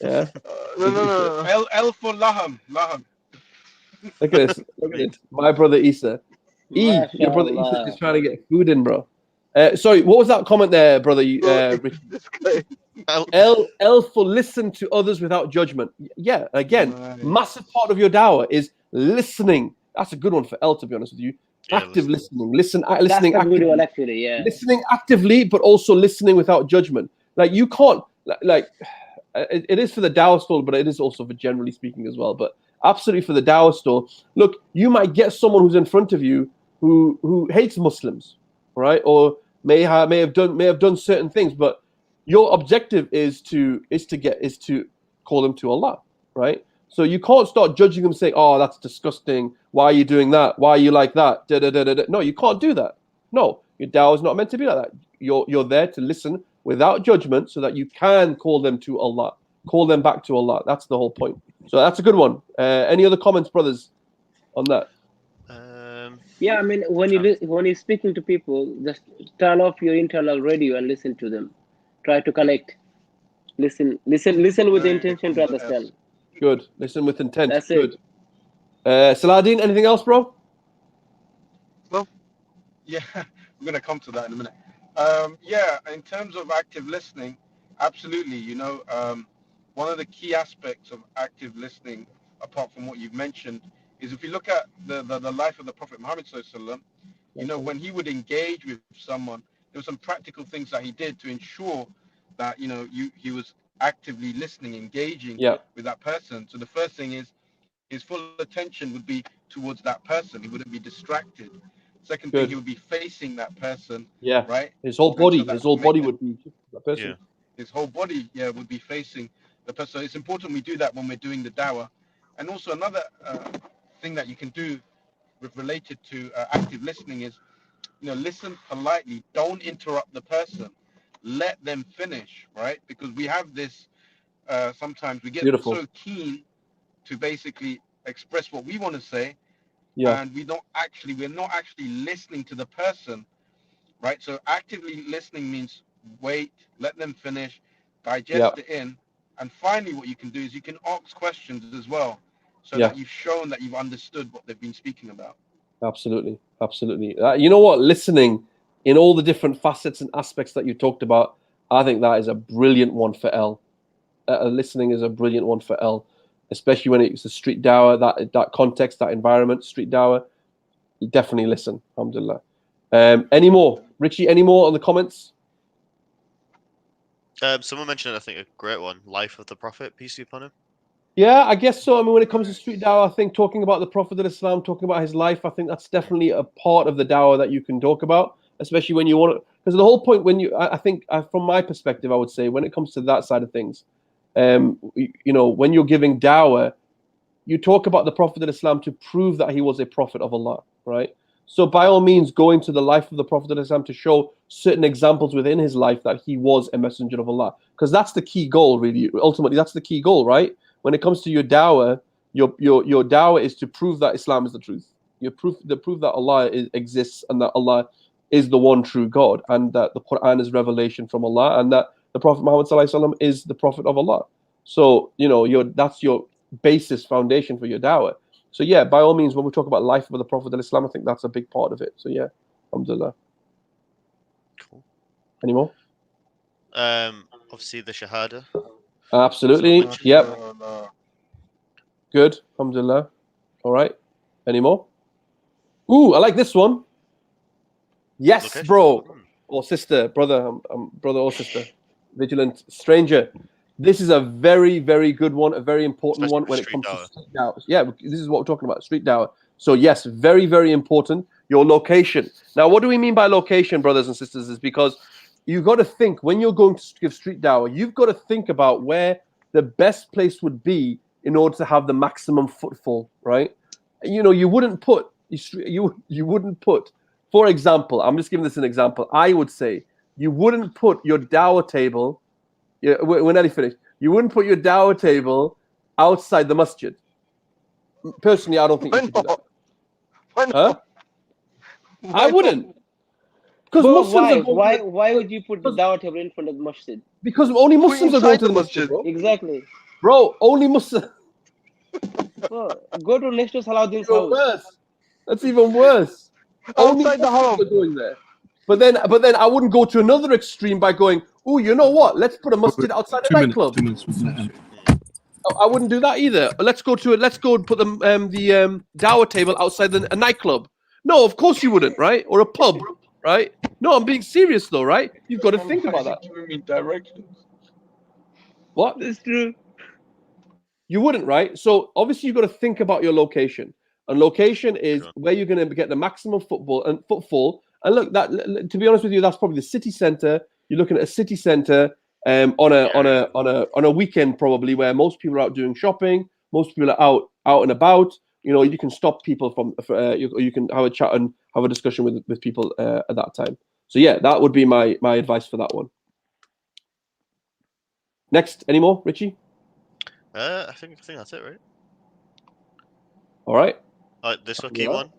S1: Yeah.
S6: No. L for laham.
S1: Look at this. Look at it. My brother Isa. Your brother Isa is trying to get food in, bro. Sorry, what was that comment there, brother? L for listen to others without judgment. Yeah, again, massive part of your dawah is listening. That's a good one for L, to be honest with you. Active listening. Listening actively.
S5: One, actually, yeah.
S1: Listening actively, but also listening without judgment. Like you can't it is for the dawah stall, but it is also for generally speaking as well. But absolutely for the dawah stall. Look, you might get someone who's in front of you who hates Muslims, right? Or may have done certain things, but your objective is to call them to Allah, right? So you can't start judging them, saying, "Oh, that's disgusting. Why are you doing that? Why are you like that?" Da, da, da, da, da. No, you can't do that. No, your dawah is not meant to be like that. You're there to listen without judgment, so that you can call them to Allah, call them back to Allah. That's the whole point. So that's a good one. Any other comments, brothers, on that?
S5: Yeah, I mean, when you're speaking to people, just turn off your internal radio and listen to them. Try to connect. Listen with the intention to understand.
S1: Good. Listen with intent.
S5: That's
S1: Good. Saladin, anything else, bro?
S6: Well, yeah, we're gonna come to that in a minute. Yeah, in terms of active listening, absolutely. One of the key aspects of active listening, apart from what you've mentioned, is if you look at the life of the Prophet Muhammad Sallallahu Alaihi Wasallam, when he would engage with someone, there were some practical things that he did to ensure that he was actively listening, engaging with that person. So the first thing is his full attention would be towards that person. He wouldn't be distracted. Second thing, he would be facing that person.
S1: Yeah.
S6: Right.
S1: His whole body would be that person.
S6: Yeah. His whole body, would be facing the person. So it's important we do that when we're doing the dawah. And also another thing that you can do related to active listening is, listen politely. Don't interrupt the person. Let them finish, right? Because we have this. Sometimes we get so keen to basically express what we want to say, and we're not actually listening to the person, right? So actively listening means wait, let them finish, digest it in, and finally what you can do is you can ask questions as well, so that you've shown that you've understood what they've been speaking about.
S1: Absolutely. You know what? Listening in all the different facets and aspects that you talked about, I think that is a brilliant one for L. Listening is a brilliant one for L, especially when it's a street dawah, that context, that environment, street dawah. You definitely listen. Alhamdulillah. Any more? Richie, any more on the comments?
S2: Someone mentioned, I think, a great one, Life of the Prophet, peace be upon him.
S1: Yeah, I guess so. I mean, when it comes to street dawah, I think talking about the Prophet of Islam, talking about his life, I think that's definitely a part of the dawah that you can talk about, especially when you want to. Because the whole point, I think, from my perspective, I would say, when it comes to that side of things, when you're giving dawah, you talk about the Prophet of Islam to prove that he was a prophet of Allah, right? So by all means, go into the life of the Prophet of Islam to show certain examples within his life that he was a messenger of Allah. Because that's the key goal, really. Ultimately, that's the key goal, right? When it comes to your dawah, your dawah is to prove that Islam is the truth. You prove that Allah exists and that Allah is the one true God, and that the Quran is revelation from Allah, and that the Prophet Muhammad ﷺ is the Prophet of Allah. So that's your basis foundation for your dawah. So yeah, by all means, when we talk about life of the Prophet of Islam, I think that's a big part of it. So yeah, alhamdulillah.
S2: Cool.
S1: Any more?
S2: Obviously the Shahada.
S1: Absolutely. Yep. Good. Alhamdulillah. All right. Any more? Ooh, I like this one. Yes, location. Bro or sister, brother or sister, vigilant stranger. This is a very, very good one, a very important one when it comes to street dawah. Yeah, this is what we're talking about, street dawah. So yes, very, very important. Your location. Now, what do we mean by location, brothers and sisters? Is because you've got to think when you're going to give street dawah, you've got to think about where the best place would be in order to have the maximum footfall, right? You wouldn't put, for example, I'm just giving this an example. I would say you wouldn't put your dawah table. Yeah, we're nearly finished. You wouldn't put your dawah table outside the masjid. Personally, I don't think you should do that.
S7: Why not?
S1: Huh? I wouldn't. Because Muslims
S5: why would you put the dawah table in front of the masjid?
S1: Because only Muslims are going to the masjid, bro.
S5: Exactly.
S1: Bro, only Muslims.
S5: Bro, go to next to Salahuddin's house.
S1: Worse. That's even worse.
S7: Outside the house.
S1: Are going there. But then I wouldn't go to another extreme by going, oh, you know what? Let's put a masjid outside a nightclub. I wouldn't do that either. Let's go and put the dawah table outside a nightclub. No, of course you wouldn't, right? Or a pub, right? No, I'm being serious though, right? You've got to think about that.
S6: Giving me directions.
S1: What?
S5: That's true.
S1: You wouldn't, right? So obviously you've got to think about your location. And location is where you're going to get the maximum footfall. And look, that to be honest with you, that's probably the city center. You're looking at a city center. on a weekend probably, where most people are out doing shopping, most people are out and about. You know, you can stop people from, you can have a chat and have a discussion with people at that time. So yeah, that would be my advice for that one. Next, any more, Richie?
S2: I think that's it, right?
S1: All right.
S2: This a key one.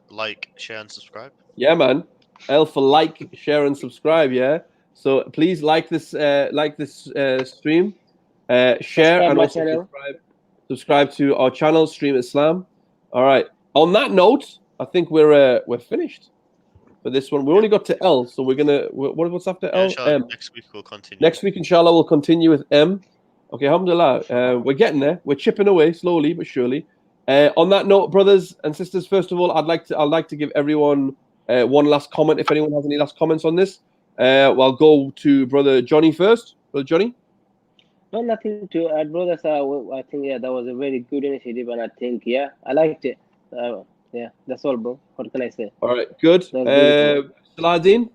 S2: Like, share, and subscribe.
S1: Yeah, man. L for like, share, and subscribe. Yeah. So please like this stream, share, and also subscribe to our channel, Stream Islam. All right. On that note, I think we're finished for this one. We only got to L, so we're gonna. What's after L? M.
S2: Next week we'll continue.
S1: Next week, inshallah, we'll continue with M. Okay, alhamdulillah. We're getting there. We're chipping away slowly but surely. On that note, brothers and sisters, first of all, I'd like to give everyone one last comment. If anyone has any last comments on this, well, I'll go to Brother Johnny first. Brother Johnny?
S5: No, nothing to add, brothers. I think, yeah, that was a very good initiative, and I think, yeah, I liked it. Yeah, that's all, bro. What can I say?
S1: All right, good. Saladin?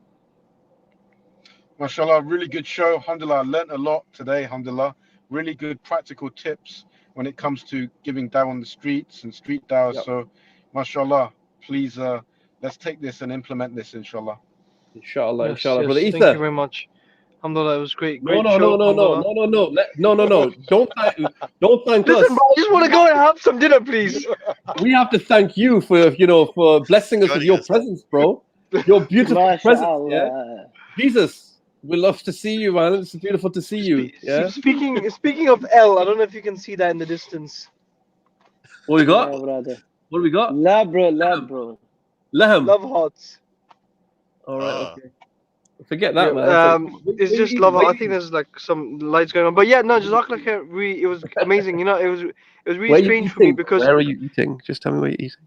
S6: MashaAllah, really good show. Alhamdulillah, I learnt a lot today, alhamdulillah. Really good practical tips when it comes to giving dawah on the streets and street dawah.
S1: Yep.
S6: So, MashaAllah, please, let's take this and implement this, inshallah.
S1: Inshallah,
S7: Yes,
S1: inshallah.
S7: yes,
S1: Brother Isa?
S7: thank you very much. Alhamdulillah, it was great.
S1: No.
S7: Show,
S1: No. Don't thank us.
S7: Listen, bro, I just want to go and have some dinner, please.
S1: We have to thank you for blessing us with your presence, bro. Your beautiful presence. Yeah. Jesus, we love to see you, man. It's beautiful to see you. Yeah.
S7: Speaking of L, I don't know if you can see that in the distance.
S1: What we got?
S5: Yeah, brother.
S1: What do we got?
S5: Love, bro.
S1: Lahem.
S7: Love hearts.
S1: All right. Okay. Forget that, man.
S7: It's just love. I think there's like some lights going on, but yeah, no, Jazakallah khair. It was amazing. You know, it was really strange for me because.
S1: Where are you eating? Just tell me where you're eating.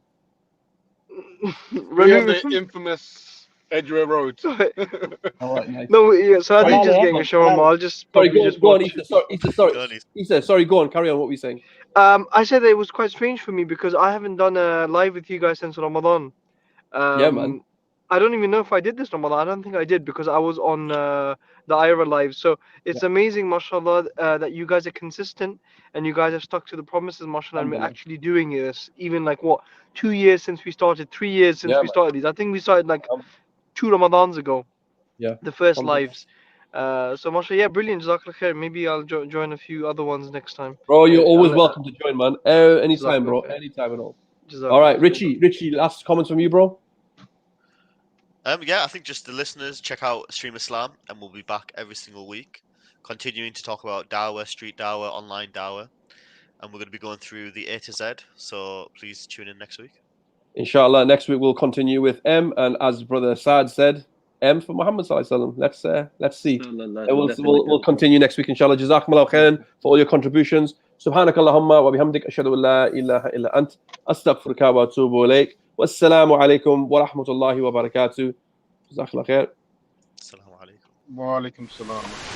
S6: We have the infamous Edgware Road.
S1: All right, nice.
S7: No, yeah. So I think just getting a shawarma. I'll just
S1: sorry. Go on, Isa. Sorry, go on. Carry on. What were you saying?
S7: I said that it was quite strange for me because I haven't done a live with you guys since Ramadan.
S1: Yeah, man.
S7: I don't even know if I did this Ramadan. I don't think I did because I was on the IRA live. So it's amazing, mashallah, that you guys are consistent and you guys have stuck to the promises, mashallah, and we're actually doing this. Even like 2 years since we started, 3 years since we started these. I think we started like 2 Ramadans ago.
S1: Yeah.
S7: The first lives. So mashallah, yeah, brilliant. Jazakallah khair. Maybe I'll join a few other ones next time.
S1: Bro, you're always welcome to join, man. Anytime, bro. Anytime at all. All right, Richie, last comments from you, bro.
S2: Yeah, I think just the listeners, check out Stream Islam, and we'll be back every single week, continuing to talk about dawah, street dawah, online dawah, and we're going to be going through the A to Z. So please tune in next week. Inshallah,
S1: next week we'll continue with M, and as Brother Saad said, M for Muhammad Sallallahu Alaihi Wasallam. Let's see. We'll continue next week, inshallah. Jazakumullah khairan for all your contributions. Subhanakallahumma wa bihamdik ashhadu an la ilaha illa ant astaghfiruka wa atubu ilayk. Wassalamu alaikum wa rahmatullahi wa barakatuh. Jazakallah khair.
S2: Assalamu alaikum.
S6: Wa alaikum salam.